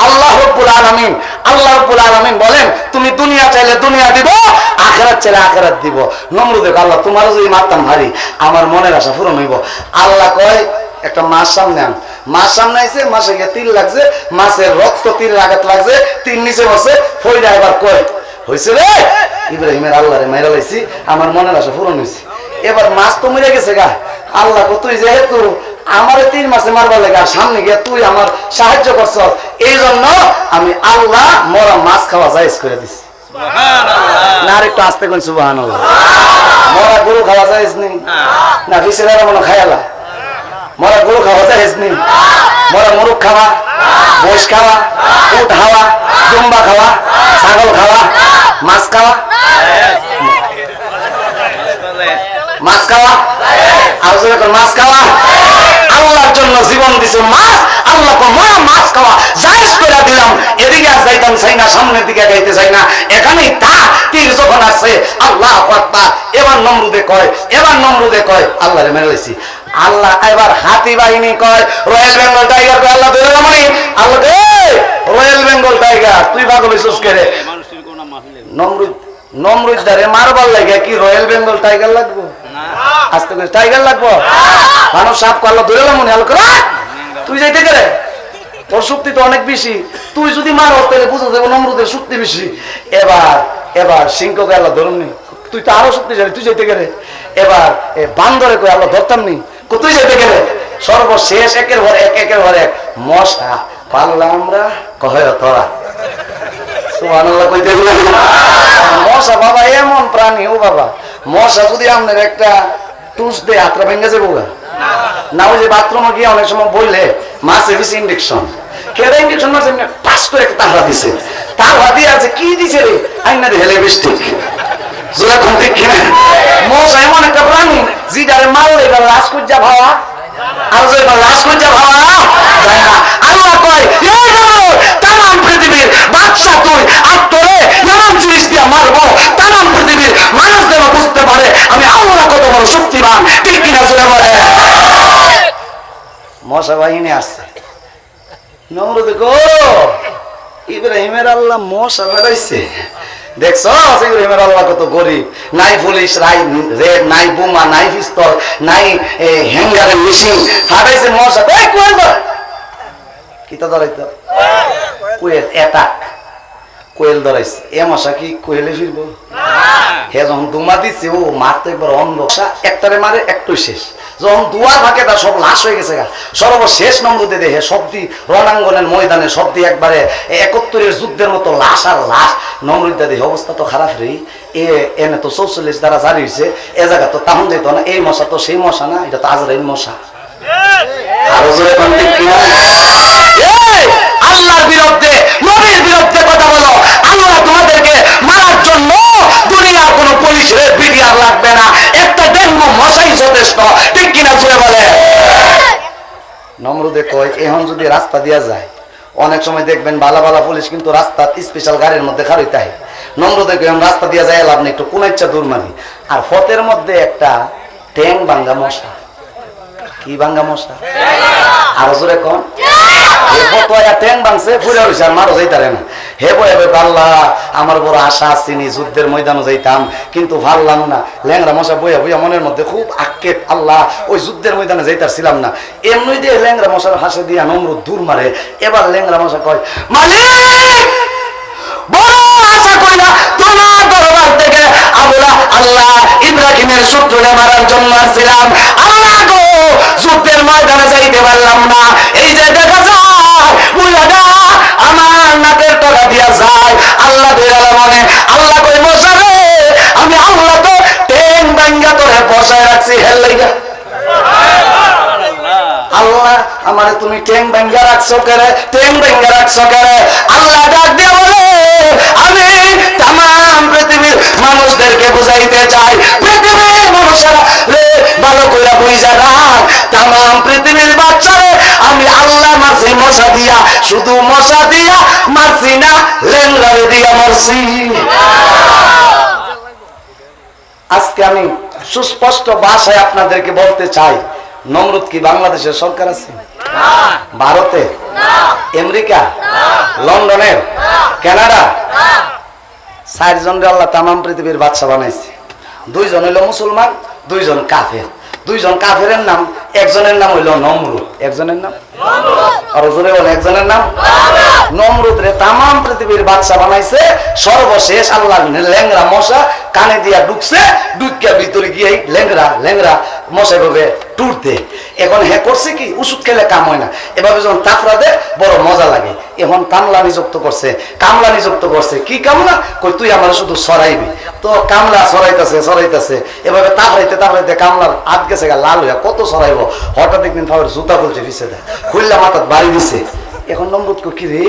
আল্লাহ রাব্বুল আলামিন, আল্লাহ রাব্বুল আলামিন বলেন তুমি দুনিয়া চাইলে দুনিয়া দিব, আখিরাত চাইলে আখিরাত দিব। নমরুদে আল্লাহ তোমারও যদি মারতাম ভারি আমার মনের আশা পূরণ হইব। আল্লাহ কয় একটা মাছ সামনে আন। মাছ সামনে আইছে, মাছে গিয়ে তীর লাগছে, মাছের রক্ত তীরের আঘাত লাগছে, তীর নিচে বসে ফইরা এবার কয় হইছে রে ইব্রাহিমের আল্লাহরে মাইরা লাইছি, আমার মনের আশা পূরণ হইছে। এবার মাছ তো মরে গেছে গা। আল্লাহ গো তুই যেহেতু আমার 3 মাসে মারবার লাগে আর সামনে গিয়ে তুই আমার সাহায্য করছ, এই জন্য আমি আল্লাহ মরা মাছ খাওয়া জায়েজ করে দিছি। না আর একটু আস্তে কোন সুবহানাল্লাহ। মরা গরু খাওয়া জায়েজ নেই না? বিশেরা মনে খায়ালা মরা গরু খাওয়া জায়েজ নেই? মরা মুরগ খাওয়া, মোষ খাওয়া, উট খাওয়া, দুম্বা খাওয়া, ছাগল খাওয়া, মাছ খাওয়া, মাছ খাওয়া, আর যখন মাছ খাওয়া আল্লাহর জন্য জীবন দিছে মাছ, আল্লাহ মরা মাছ খাওয়া জায়েজ করে দিলাম। এদিকে আর যাইতাম চাই না, সামনের দিকে যাইতে চাই না, এখানেই তা তীর যখন আসছে আল্লাহু আকবার। এবার নমরুদে কয় আল্লাহরে মেরে লইছি। আল্লাহ এবার হাতি বাহিনী কয় রয়্যাল বেঙ্গল টাইগার কয় আল্লাহ ধরে নামনি। আল্লাহ রয়্যাল বেঙ্গল টাইগার তুই পাগল হইছস কেরে? নমরুদ দারে মারবার লাগে কি রয়্যাল বেঙ্গল টাইগার লাগবো? আস্তে করে টাইগার লাগবো? মানুষ সাপ আল্লাহ ধরে নামনি। আল্লাহ করে তুই যাইতে গেলে তোর শক্তি তো অনেক বেশি, তুই যদি মারো তাহলে বুঝা যাবো নমরুদের শক্তি বেশি। এবার সিংহকে আল্লাহ ধরুননি, তুই তো আরো শক্তিশালী, তুই যাইতে গেলে। এবার বান্দরে কই আল্লাহ ধরতাম নি, তুই যেতে গেলে। সর্বশেষ একের পর এক মশা পারলাম আমরা কহে তোরা সুবহানাল্লাহ কইতে গেলে। মশা বাবা এমন প্রাণী, ও বাবা মশা যদি আপনার একটা টুস দেয় হাতটা ভেঙে যাবো না? ওই যে বাথরুমে গিয়ে অনেক সময় বললে মাছে দিছে ইঞ্জেকশন, কেডা ইঞ্জেকশন মাছে পাস করে একটা তাহা দিছে, তাহা দিয়ে আছে কি দিছে রে আইনা দিয়ে হেলিস্টিক। মশা এমন একটা প্রাণী যেটারে মারলে এবার লাশ কুজ্জা ভাবা, আর যে এবার লাশ কুজ্জা ভাবা যায় না। আল্লাহ কয় তামাম পৃথিবীর বাদশা তুই, আর তোরে নানান জিনিস দিয়া মারবো, তামাম পৃথিবীর মানুষ যেন বুঝতে পারে আমি আল্লাহ কত বড় শক্তিমান। ঠিক কিনা চলে বলে মশা বাহিনী আসছে। নমরুদ গো ইব্রাহিমের আল্লাহ মশা বেড়াইছে, দেখছ ইব্রাহিমের আল্লাহ কত গরিব, নাই পুলিশ, নাই বোমা, নাই পিস্তল, নাই হ্যাঙ্গারের মেশিন, ফাটাইছে মশা। কি তা ধরাইতো কোয়েল অ্যাটাক, কোয়েল ধরাইছে। এ মশা কি কোয়েলে ফিরবো? হে যখন দুমা দিচ্ছে ও মার তো একবার অন্ধ, একটারে মারে একটু শেষ। যখন দুয়া থাকে তার সব লাশ হয়ে গেছে গা। সর্বশেষ নমরুদে দেহে সবদি রণাঙ্গনের ময়দানে সবদি একবারে 71-এর যুদ্ধের মতো লাশ আর লাশ। নমরুদা দেহে অবস্থা তো খারাপ রে, এনে তো 44 দ্বারা জারি হয়েছে, এ জায়গা তো তাহন যেত না। এই মশা তো সেই মশা না, এটা তো আজরাইল মশা। আল্লাহর বিরুদ্ধে নবীর বিরুদ্ধে কথা বলো, আল্লাহ তোমাদেরকে মারার জন্য দুনিয়ার কোন পুলিশের বিডিআর লাগবে না, একটা ডেঙ্গু মশাই যথেষ্ট। ঠিক কিনা জুড়ে বলে। নমরুদে কয় এখন যদি রাস্তা দিয়া যায়, অনেক সময় দেখবেন বালা বালা পুলিশ কিন্তু রাস্তা স্পেশাল গাড়ির মধ্যে খারইতে হয়। নমরুদে কয় রাস্তা দিয়া যায় লাভ নেই, একটু কোন ইচ্ছা দূর মানি। আর ফতের মধ্যে একটা ট্যাং ভাঙ্গা মশা। কি ভাঙ্গা মশা? আরো জোরে কন। আমার বড় আশা চিনি যুদ্ধের ময়দানে যাইতাম, কিন্তু ভাবলাম না। ল্যাংরা মশা বইয়া বইয়া মনের মধ্যে খুব আক্ষেপ, আল্লাহ ওই যুদ্ধের ময়দানে যাইতারছিলাম না। এমনি দিয়ে ল্যাংরা মশার হাসে দিয়া নমরুদ দূর মারে। এবার ল্যাংরা মশা কয় মালিক বড় আশা করি না তোমার দরবার থেকে আল্লাহ ইব্রাহিমের শত্রুকে মারার জন্য আসছিলাম। আল্লাহ গো যুদ্ধের ময়দানে যাইতে পারলাম না। এই যে দেখা যায় বুড়াটা আমার নাকের টাকা দিয়া যায়। আল্লাহ মনে আল্লাহ কই মশা রে, আমি আল্লাহ তো টেন ভাঙ্গা তোরে বসায় রাখছি হেল লাইগা। আল্লাহ আমারে তুমি টেন ভাঙ্গা রাখছো কেরে, টেন ভাঙ্গা রাখছো কেরে? আল্লাহ ডাক দিয়ে বলে আমি তামাম পৃথিবীর মানুষদেরকে বুঝাইতে চাই, পৃথিবীর মানুষেরা রে ভালো করে বুঝা রাখ, তামাম পৃথিবীর বাচ্চারে আমি আল্লাহ মারছি মশা দিয়া, শুধু মশা দিয়া মারছি না, লেঙ্গারে দিয়া মারছি। আজকে আমি সুস্পষ্ট ভাষায় আপনাদেরকে বলতে চাই, নমরুদ কি বাংলাদেশের সরকার আছে? ভারতে, আমেরিকা, লন্ডনের, কানাডা, 4 জনের আল্লাহ তামাম পৃথিবীর বাদশা বানাইছে। 2 জন হইল মুসলমান, 2 জন কাফের। দুইজন কাফেরের নাম, একজনের নাম হইল নমরুদ, একজনের নাম আর জোরে বলে একজনের নাম নমরুদ রে তামাম পৃথিবীর বাদশা বানাইছে। সর্বশেষ আল্লাহ ল্যাংরা মশা কানে দিয়া ঢুকছে, ঢুকিয়া ভিতরে গিয়ে ল্যাংরা ল্যাংরা মশা এভাবে টুটতে। এখন হ্যাঁ করছে কি, ওষুধ খেলে কাম হয় না, এভাবে যখন তাফরা দেয় বড় মজা লাগে। এখন কামলা নিযুক্ত করছে, কামলা নিযুক্ত করছে। কি কামলা? কই তুই আমার শুধু সরাইবি। তো কামলা সরাইতেছে সরাইতেছে, এভাবে তাফরাইতে তাফরাইতে কামলার হাত গেছে লাল হইয়া কত সরাইবো। হঠাৎ একদিন ফাওয়ার জুতা খুলছে পিছে দেয়, খুললা মাথাত বাড়ি দিছে। এখন নমরুদ কি রে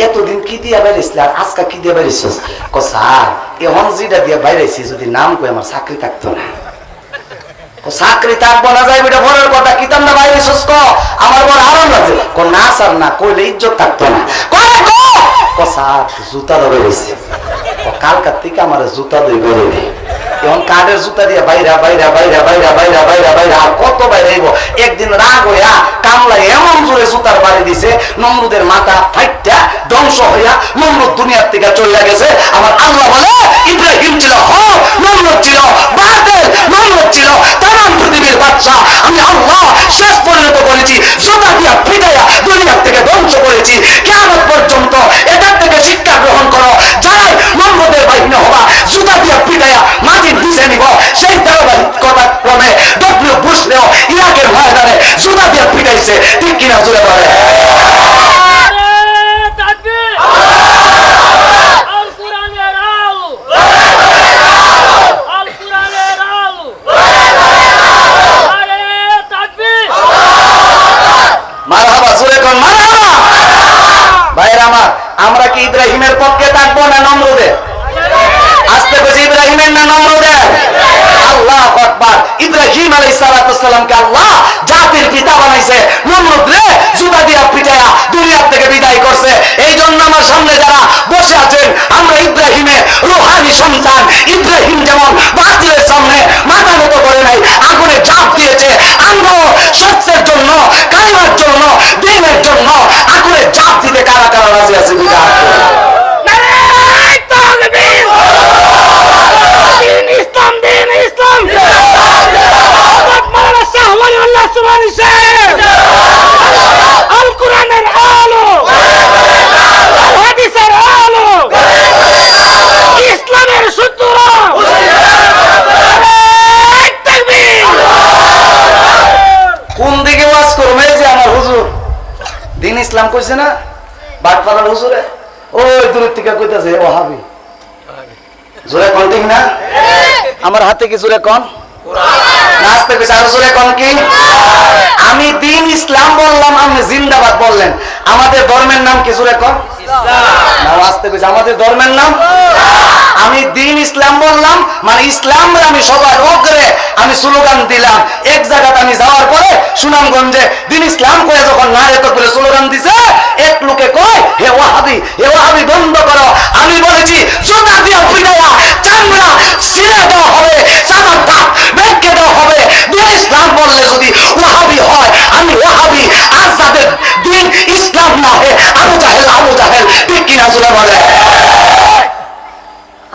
এতদিন কি দিয়া বাইরেছিল আর আজকা কি দিয়া বাইরেছিস? ক স্যার এখন যেটা দিয়া বাইরেছি যদি নাম কই আমার চাকরি থাকতো না। চাকরি থাকবো না যাই বেটা বড়ের কথা কি তার না বাইরেছিস ক আমার বড় আরাম লাগছে। ক না স্যার না কইলে ইজ্জত থাকতো না। ক স্যার জুতা ধরে গেছে, কালকার থেকে আমার জুতা দই করে নি। এখন কাঠের জুতা দিয়ে বাইরা বাইরা বাইরা বাইরা বাইরা বাইরা বাইরা আর কত বাইরে আইব। একদিন রাগ হইয়া কামলা এমন জোরে জুতার বাড়ি দিছে, নমরুদের মাথা ফাইটা ধ্বংস হইয়া নমরুদ দুনিয়ার থেকে চলে গেছে। আমার আল্লাহ বলে ইব্রাহিম ছিল হক, নমরুদ ছিল বাতিল, নমরুদ ছিল তামাম পৃথিবীর বাদশা। আমি আল্লাহ শেষ পরিণত করেছি, জুতা দিয়া পিটাইয়া দুনিয়ার থেকে ধ্বংস করেছি। কিয়ামত পর্যন্ত এটার থেকে শিক্ষা গ্রহণ করো। যারাই নমরুদের বাহিনী হবা জুতা দিয়া পিটাইয়া মাটি বুঝে নিব, সেই ধারাবাহিকতা ক্রমে ডব্লিউ বুশলেও ইরাকের ময়দানে জুতা দিয়ে পিটাইছে। ঠিক কিনা জুড়ে বলে মারহাবা, জুড়ে কোন মারহাবা। ভাইরা আমার, আমরা কি ইব্রাহিমের পক্ষে থাকবো না নমরুদের? আজকে বলছি ইব্রাহিমের না নমরুদের? আল্লাহু আকবার। ইব্রাহিম আলাইহিস সালামকে আল্লাহ জাতির পিতা বানাইছে, নমরুদ রে জুতা দিয়া পিটায়া দুনিয়ার থেকে বিদায় করছে। এই জন্য আমার সামনে যারা বসে আছেন আমরা ইব্রাহিমের রূহানি সন্তান। ইব্রাহিম যেমন বাতিলের সামনে মাথা নত করে নাই, আগুনে ঝাঁপ দিয়েছে, আমরা সত্যের জন্য, কালিমার জন্য, দ্বীনের জন্য আগুনে ঝাঁপ দিতে কারা কারা রাজি আছে? বিদায় ইসলাম কইছে না বাটপাড়ার হুজুরে, ওই দূরের থেকে কইতাছে ওয়াহাবি। জোরে কোন ঠিক না? আমার হাতে কি জোরে কোন? নাচতে কইছে আর জোরে কোন কি? আমি দিন ইসলাম বললাম, আপনি জিন্দাবাদ বললেন। আমাদের ধর্মের নাম কি জোরে কোন? ইসলাম। নাও আসতে কইছে আমাদের ধর্মের নাম। আমি দিন ইসলাম বললাম মানে ইসলাম আমি সবার অগ্রে আমি স্লোগান দিলাম। এক জায়গাতে আমি যাওয়ার পরে সুনামগঞ্জে দিন ইসলাম করে যখন নারে তো করে স্লোগান দিছে, এক লোকে কয় হে ওয়াহাবি বন্ধ করো। আমি বলেছি জুতা দিয়ে পিটাইয়া চামড়া ছিঁড়ে দেওয়া হবে, চামার দাঁত ভেঙে দেওয়া হবে। দিন ইসলাম বললে যদি ওয়াহাবি হয় আমি ওয়াহাবি, আর যাদের দিন ইসলাম না হয় আবু জাহেল। ঠিক কিনা জোরে বলে?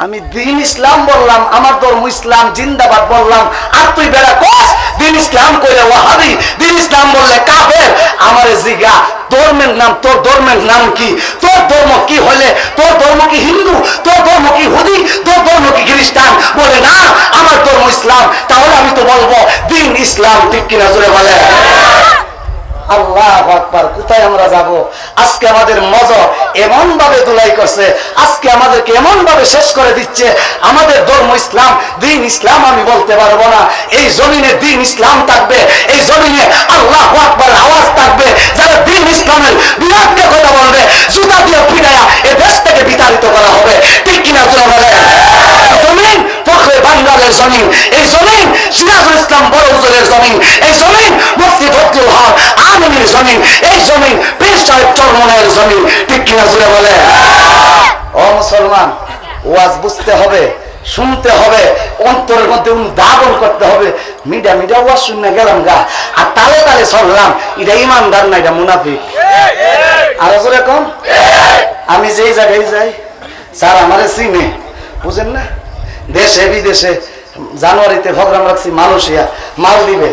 আমি দিন ইসলাম বললাম, আমার ধর্ম ইসলাম, জিন্দাবাদ বললাম, আর তুই বেড়া কস দিন ইসলাম কইলে ওয়াহাবি, দিন ইসলাম বললে কাফের। আমারে জিগা ধর্মের নাম, তোর ধর্মের নাম কি? তোর ধর্ম কি হলে? তোর ধর্ম কি হিন্দু? তোর ধর্ম কি হুদি? তোর ধর্ম কি খ্রিস্টান? বলে না আমার ধর্ম ইসলাম। তাহলে আমি তো বলবো দিন ইসলাম। ঠিক কিনা জোরে বলে? আল্লাহু আকবার। কোথায় আমরা যাব? আজকে আমাদের মজা এমন ভাবে ধুলাই করছে, আজকে আমাদেরকে এমন ভাবে শেষ করে দিচ্ছে। আমাদের ধর্ম ইসলাম, দিন ইসলাম আমি বলতে পারবো না। এই জমিনে দিন ইসলাম থাকবে, এই জমিনে আল্লাহু আকবার আওয়াজ থাকবে। যারা দিন ইসলামের বিরুদ্ধে কথা বলবে জুতা দিয়ে পিটায়া এই দেশ থেকে বিতাড়িত করা হবে। ঠিক কিনা জোরে বলে? জমিন ফখরে বাঙ্গালের জমিন, এই জমিন সিরাজুল ইসলাম বড় হুজুরের জমিন, এই জমিন মুফতি ফজলুল হক আমিনের জমিন, এই জমিন পীর সাহেব চরমনের জমিন। ঠিক কিনা জোরে বলে? ও মুসলমান, ওয়াজ বুঝতে হবে, শুনতে হবে, অন্তরের মধ্যে দাবন করতে হবে। মিডা ওয়াজ শুনে গেলাম গা আর তালে তালে চললাম, এটা ইমানদার না, এটা মুনাফিক। আর জোরে কম। আমি যেই জায়গায় যাই স্যার আমারে চিনে, বুঝেন না? দেশে বিদেশে জানুয়ারিতে প্রোগ্রাম রাখছি মালয়েশিয়া, মাল দিবে।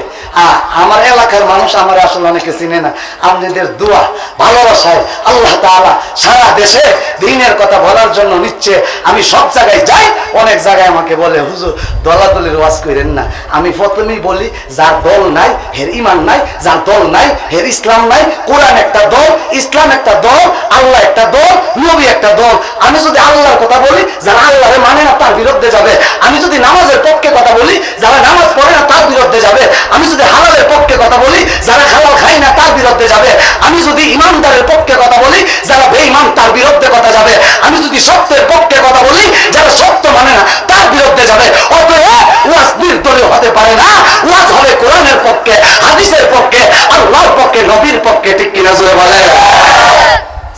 আমার এলাকার মানুষ আমার আসলে অনেকে চিনে না, আপনাদের দোয়া ভালোবাসায় আল্লাহ তাআলা সারা দেশে দ্বীনের কথা বলার জন্য নিচ্ছে। আমি সব জায়গায় যাই, অনেক জায়গায় আমাকে বলে হুজুর দলাদলির ওয়াজ করেন না। আমি প্রথমেই বলি যার দল নাই হের ইমান নাই, যার দল নাই হের ইসলাম নাই। কোরআন একটা দল, ইসলাম একটা দল, আল্লাহ একটা দল, নবী একটা দল। আমি যদি আল্লাহর কথা বলি, যারা আল্লাহরে মানে না তার বিরুদ্ধে যাবে। আমি যদি নামাজের পক্ষে কথা বলি, যারা নামাজ পড়ে না তার বিরুদ্ধে যাবে। আমি যদি হালালের পক্ষে কথা বলি, যারা হালাল খায় না তার বিরুদ্ধে যাবে। আমি যদি ইমানদারের পক্ষে কথা বলি, যারা বেঈমান তার বিরুদ্ধে কথা যাবে। আমি যদি সত্যের পক্ষে কথা বলি, যারা সত্য মানে না তার বিরুদ্ধে যাবে। অতএব ওয়াজ নির্দলীয় হতে পারে না, ওয়াজ হবে কোরআনের পক্ষে, হাদিসের পক্ষে, আল্লাহর পক্ষে, নবীর পক্ষে। ঠিক কিনা জোরে বলে?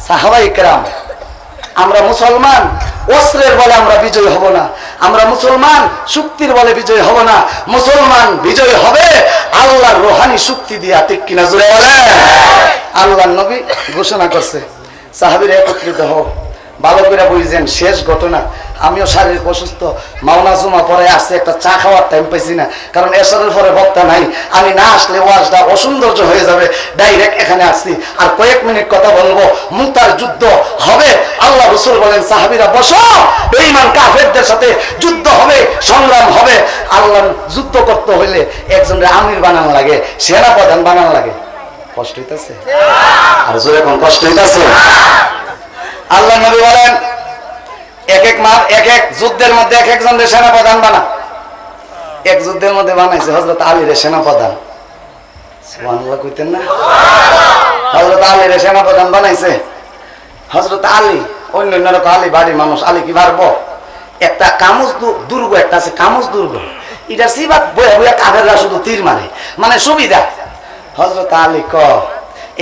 সাহাবায়ে কেরাম, আমরা মুসলমান অস্ত্রের বলে আমরা বিজয় হব না, আমরা মুসলমান শক্তির বলে বিজয় হব না। মুসলমান বিজয় হবে আল্লাহর রূহানি শক্তি দিয়া। ঠিক কিনা জোরে বলে? আল্লাহর নবী ঘোষণা করছে সাহাবীরা একত্রিত হও। ভালো করে বুঝছেন শেষ ঘটনা। আমিও শারীরিক অসুস্থ, মাওনা জুমা পরে আসছে, একটা চা খাওয়ার টাইম পাইছি না, কারণ এসরের পরে বক্তা নাই। আমি না আসলে ওয়াজটা অসৌন্দর্য হয়ে যাবে, ডাইরেক্ট এখানে আসছি। আর কয়েক মিনিট কথা বলবো। মুতার যুদ্ধ হবে। আল্লাহ রাসূল বলেন সাহাবীরা বসো, বেঈমান কাফেরদের সাথে যুদ্ধ হবে, সংগ্রাম হবে। আল্লাহ যুদ্ধ করতে হইলে একজনের আমির বানানো লাগে, সেনা প্রধান বানানো লাগে। কষ্ট হইতাছে? আর জোরে কোন কষ্ট হইতাছে? আল্লাহ নবী বলেন এক এক যুদ্ধের মধ্যে এক একজনের সেনাপ্রধান বানা। এক যুদ্ধের মধ্যে বানাইছে হযরত আলীর সেনাপ্রধান। সুবহানাল্লাহ কইতেন না? হযরত আলীর সেনাপ্রধান বানাইছে। হযরত আলী অন্যান্য আলী বাড়ির মানুষ, আলী কি পারবো? একটা কামুজ দুর্গ একটা আছে, কামুজ দুর্গ। এটা সিবাত বয়ে বয়ে কাফেররা শুধু তীর মারে, মানে সুবিধা। হযরত আলী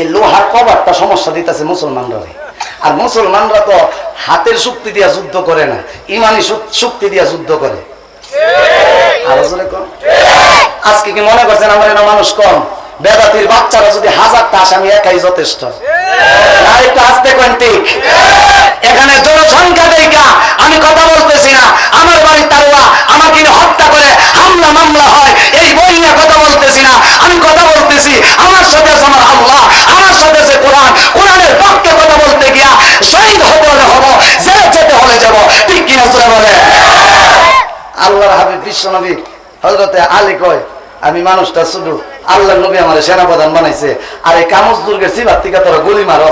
এই লোহার কভারটা সমস্যা দিতেছে মুসলমানরা। আর মুসলমানরা তো হাতের শক্তি দিয়া যুদ্ধ করে না, ইমানি শক্তি দিয়া যুদ্ধ করে। আজকে কি মনে করছেন আমার এখানে মানুষ কম? বেদাতির বাচ্চারা যদি 1000টা আসে আমি একাই যথেষ্ট। আরেকটু আসতে কোন ঠিক? এখানে জনসংখ্যা দেখা আমি কথা বলতেছি না। আমার বাড়ি তারুয়া, আমাকে হত্যা করে হামলা মামলা হয়, এই বই নিয়ে কথা বলতেছি না। আমি কথা বলতেছি আমার সাথে আছে আমার আল্লাহ, আমার সাথে আছে কোরআন। কোরআনের পক্ষে কথা বলতে গিয়া শহীদ হলে হব, জেলে যেতে হলে যাব। ঠিক কিনা চলে বলে? আল্লাহর হাবিব বিশ্বনবী হযরতে আলী কয় আমি মানুষটা শুধু আল্লাহর নবী আমার সেনাপ্রধান বানাইছে। আর এই কামুজ দুর্গের সিবাত থেকে তোরা গুলি মারো,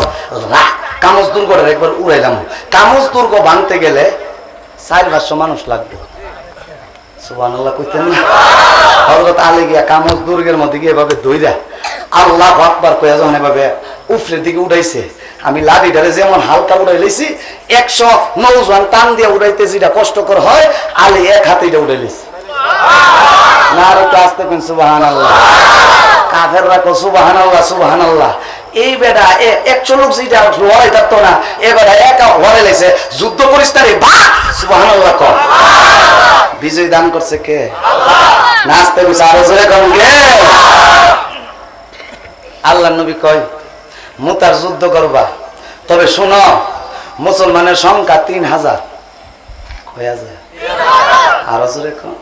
কামুজ দুর্গটা একবার উড়াইলাম। কামুজ দুর্গ ভাঙতে গেলে 400 মানুষ লাগবে। সুবহানাল্লাহ কইতেন না? হযরত আলী গিয়া কামুজ দুর্গের মধ্যে গিয়ে এভাবে দইরা আল্লাহু আকবার কইয়া যখন এভাবে উপরের দিকে উঠাইছে, আমি লাঠিটারে যেমন হালকা উড়াই লইছি, 100 নৌজওয়ান টান দিয়ে উড়াইতে যেটা কষ্টকর হয়, আলী এক হাতে এটা উড়াই লইছে। না আর একটু আসতে কোন সুবহানাল্লাহ। কাফেররা কো সুবহানাল্লাহ সুবহানাল্লাহ। এই বেটা 100 লোক যেটা লড়াই থাকতো না, এ বেটা একা লড়াই লাইছে। যুদ্ধ করিস না রে বা সুবহানাল্লাহ কর। বিজয় দান করছে কে? নাচতে বসে আরো জোরে কোন কে? আল্লাহর নবী কয় মুতার যুদ্ধ করবা, তবে শোনো মুসলমানের সংখ্যা 3000 হয়ে যায়। আরো জোরে কোন?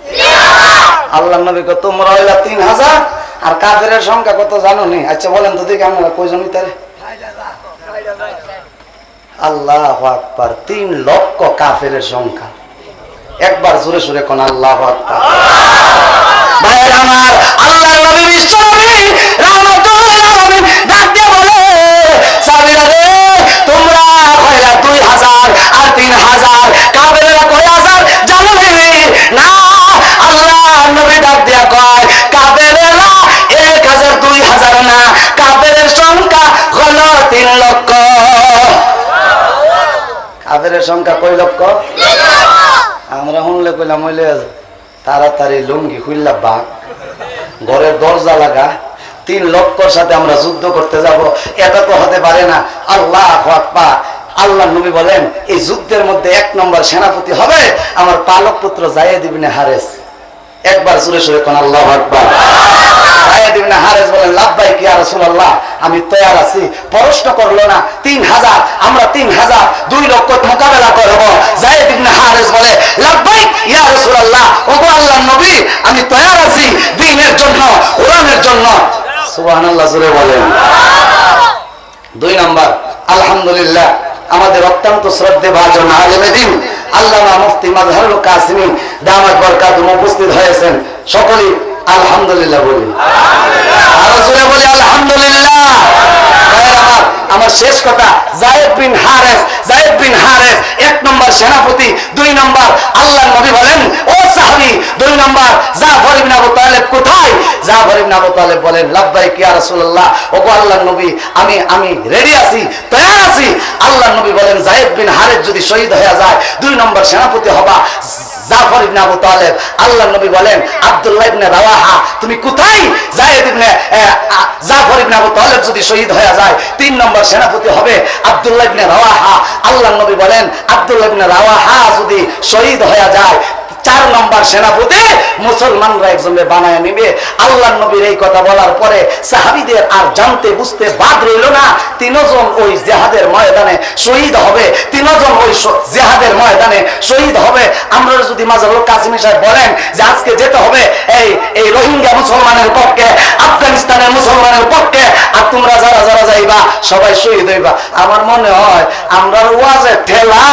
আল্লাহর নবী কয় তোমরা হইলা 3000 আর কাফেরের সংখ্যা কত জানো নি? আচ্ছা বলেন তো দেখি আমরা কয়জন হইতারে? আল্লাহু আকবার। 3 লক্ষ কাফেরের সংখ্যা। একবার জোরে সোরে কোন আল্লাহু আকবার। ভাইরা আমার, আল্লাহর নবী বিশ্বনবী রাহমাতুল আলামিন ডাক দিয়ে বলে সাহাবীরা রে তোমরা কয়লা 2000 আর 3000 কাফেররা কয় হাজার জানো না? আল্লাহর নবী ডাক দিয়ে কয় কাফেররা 1000 2000 না, কাফেরের সংখ্যা হলো 3 লক্ষ। কাফেরের সংখ্যা কয় লক্ষ? আমরা শুনলে কইলাম হইলে তাড়াতাড়ি লুঙ্গি খুললা বাঘ, ঘরের দরজা লাগা, 3 লক্ষর সাথে আমরা যুদ্ধ করতে যাব, এটা তো হতে পারে না। আল্লাহু আকবার। আল্লাহর নবী বলেন এই যুদ্ধের মধ্যে 1 নম্বর সেনাপতি হবে আমার পালক পুত্র যায়েদ ইবনে হারেস। একবার জোরে সোরে কোন আল্লাহু আকবার। যায়েদ ইবনে হারেস বলেন লাব্বাইক ইয়া রাসূলুল্লাহ, আমি তৈরি আছি। প্রশ্ন করলো না 3000, আমরা 3000, 2 লক্ষ মোকাবেলা করব। যায়েদ ইবনে হারেস বলে লাব্বাইক ইয়া রাসূলুল্লাহ, ওগো আল্লাহর নবী আমি তৈরি আছি দ্বীনের জন্য, কোরআনের জন্য। সুবহানাল্লাহ জোরে বলেন। 2 নম্বর, আলহামদুলিল্লাহ আমাদের অত্যন্ত শ্রদ্ধেভাজন আলেমে দ্বীন আল্লামা মুফতি মাজহারুল কাসিমি দামাত বরকাতুহু উপস্থিত হয়েছেন। সকলেই আলহামদুলিল্লাহ বলি, আরো জোরে বলি আলহামদুলিল্লাহ। আমার শেষ কথা, যায়েদ বিন হারেস 1 নম্বর সেনাপতি, 2 নম্বর আল্লাহর নবী বলেন ও সাহাবী, 2 নম্বর জাফর ইবনে আবু তালেব কোথায়? জাফর ইবনে আবু তালেব বলেন লাব্বাইক ইয়া রাসূলুল্লাহ, ওগো আল্লাহর নবী আমি রেডি আছি, তৈরি আছি। আল্লাহর নবী বলেন যায়েদ বিন হারেস যদি শহীদ হয়ে যায় 2 নম্বর সেনাপতি হবা জাফর ইবনে আবু তালেব। আল্লাহর নবী বলেন আব্দুল্লাহ ইবনে রাওয়াহা তুমি কোথায়? জাফর ইবনে আবু তালেব যদি শহীদ হয়ে যায় 3 নম্বর সেনাপতি হবে আব্দুল্লাহ ইবনে রাওয়াহা। আল্লাহর নবী বলেন আব্দুল্লাহ ইবনে রাওয়াহা যদি শহীদ হয়ে যায় 4 নম্বর সেনাপতি মুসলমানরা একজনকে বানায় নিবে। আল্লাহর নবীর এই কথা বলার পরে সাহাবীদের আর জানতে বুঝতে বাদ রইল না। 3 জন ওই জিহাদের ময়দানে শহীদ হবে, 3 জন ওই জিহাদের ময়দানে শহীদ হবে। আমরা যদি মাজহারুল কাসিমি সাহেব বলেন যে আজকে যেতে হবে এই রোহিঙ্গা মুসলমানের পক্ষে, আফগানিস্তানের মুসলমানের পক্ষে, আর তোমরা যারা যাইবা সবাই শহীদ হইবা, আমার মনে হয় আমরা ওয়াজে ঠেলা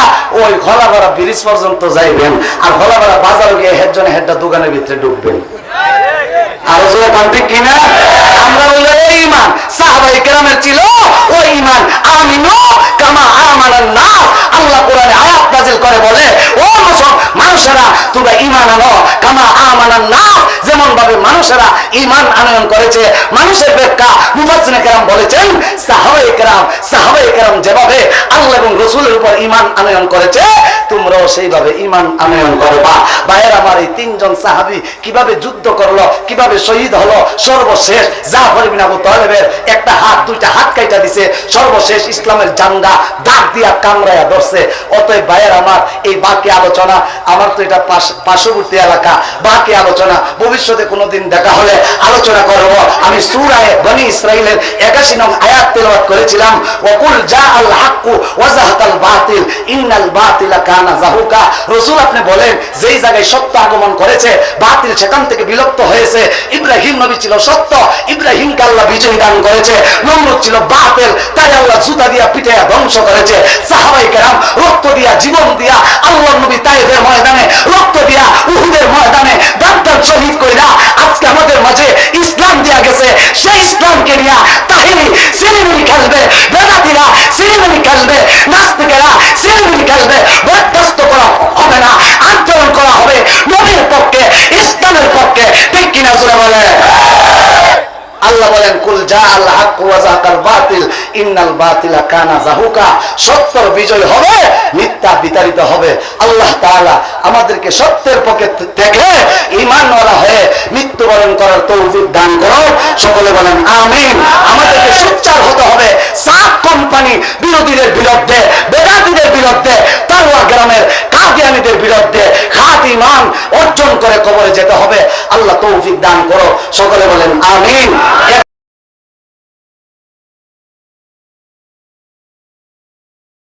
ওই খোলাপাড়া ব্রিজ পর্যন্ত যাইবেন, আর খোলাপাড়া বাজারে গিয়ে হেডটা দোকানের ভিতরে ঢুকবেন। আরো জোরে কোন ঠিক কিনা? আমরা বললে এই ঈমান সাহাবায়ে কেরামের ছিল, ওই ঈমান আমিনু কামা আমানান নাস। আল্লাহ কোরআনে আয়াত নাযিল করে বলে ও মানুষেরা তোমরা ঈমান আনো কামা আমানান নাস, যেমন ভাবে মানুষেরা ঈমান আনয়ন করেছে। মানুষের ব্যাখ্যা মুফাসসিরিনে কেরাম বলেছেন সাহাবায়ে কেরাম যেভাবে আল্লাহ এবং রাসূলের উপর ঈমান আনয়ন করেছে তোমরাও সেইভাবে ঈমান আনয়ন করবা। ভাইয়ের আমার, এই 3 জন সাহাবী কিভাবে যুদ্ধ করলো, কিভাবে শহীদ হলো, সর্বশেষ জাফর ইবনে আবু তালেবের একটা হাত 2টা হাত কাইটা দিছে, সর্বশেষ ইসলামের জান্ডা দাগ দিয়া কামড়ায়া ধরছে। অতএব ভাইয়ের আমার, এই বাকি আলোচনা, আমার তো এটা পার্শ্ববর্তী এলাকা, বাকি আলোচনা ভবিষ্যতে কোনোদিন দেখা হলে আলোচনা করব। আমি সূরা বনী ইসরাঈলের 81 নং আয়াত তেলাওয়াত করেছিলাম, ওয়াকুল জাআল হাক্কু ওয়া যাহাকাল বাতিল ইন্নাল বাতিলা কানা যাহুকা। রাসূল আপনি বলেন যেই জায়গায় সত্য আগমন করেছে বাতিল সেখান থেকে বিলুপ্ত হয়েছে। ইব্রাহিম নবী ছিল সত্য, ইব্রাহিমকে আল্লাহ বিজয় দান করেছে। নমরুদ ছিল বাতিল, তাই আল্লাহ জুতা দিয়া পিটাইয়া ধ্বংস করেছে। সাহাবায়ে কেরাম রক্ত দিয়া, জীবন দিয়া, আল্লাহর নবী তায়েফের ময়দানে রক্ত দিয়া, উহুদের ময়দানে দাঁত শহীদ কইরা আজকে আমাদের মাঝে ইসলাম দিয়া গেছে। সেই ইসলামকে নিয়া তাহিরি সিনেমিনি খেলবে, বেদাতিরা সিনেমিনি খেলবে, নাস্তিকেরা সিনেমিনি খেলবে। বরখাস্ত করা হবে না, আন্দোলন করা হবে নবীর পক্ষে, ইসলামের পক্ষে। ঠিক কিনা জোরে বলে? আল্লাহ বলেন কুল জাআল হাক্কু ওয়া যাহাকাল বাতিল ইন্নাল বাতিলা কানা যাহুকা। সত্যের বিজয় হবে, মিথ্যা বিতাড়িত হবে। আল্লাহ তাআলা আমাদেরকে সত্যের পক্ষে থেকে ঈমানওয়ালা হয়ে মৃত্যুবরণ করার তৌফিক দান করো। সকলে বলেন আমিন। আমাদেরকে সোচ্চার হতে হবে সাত কোম্পানি বিরোধীদের বিরুদ্ধে, বেদাতীদের বিরুদ্ধে, তারওয়া গ্রামের কাদিয়ানীদের বিরুদ্ধে খাঁটি ঈমান অর্জন করে কবরে যেতে হবে। আল্লাহ তৌফিক দান করো। সকলে বলেন আমিন।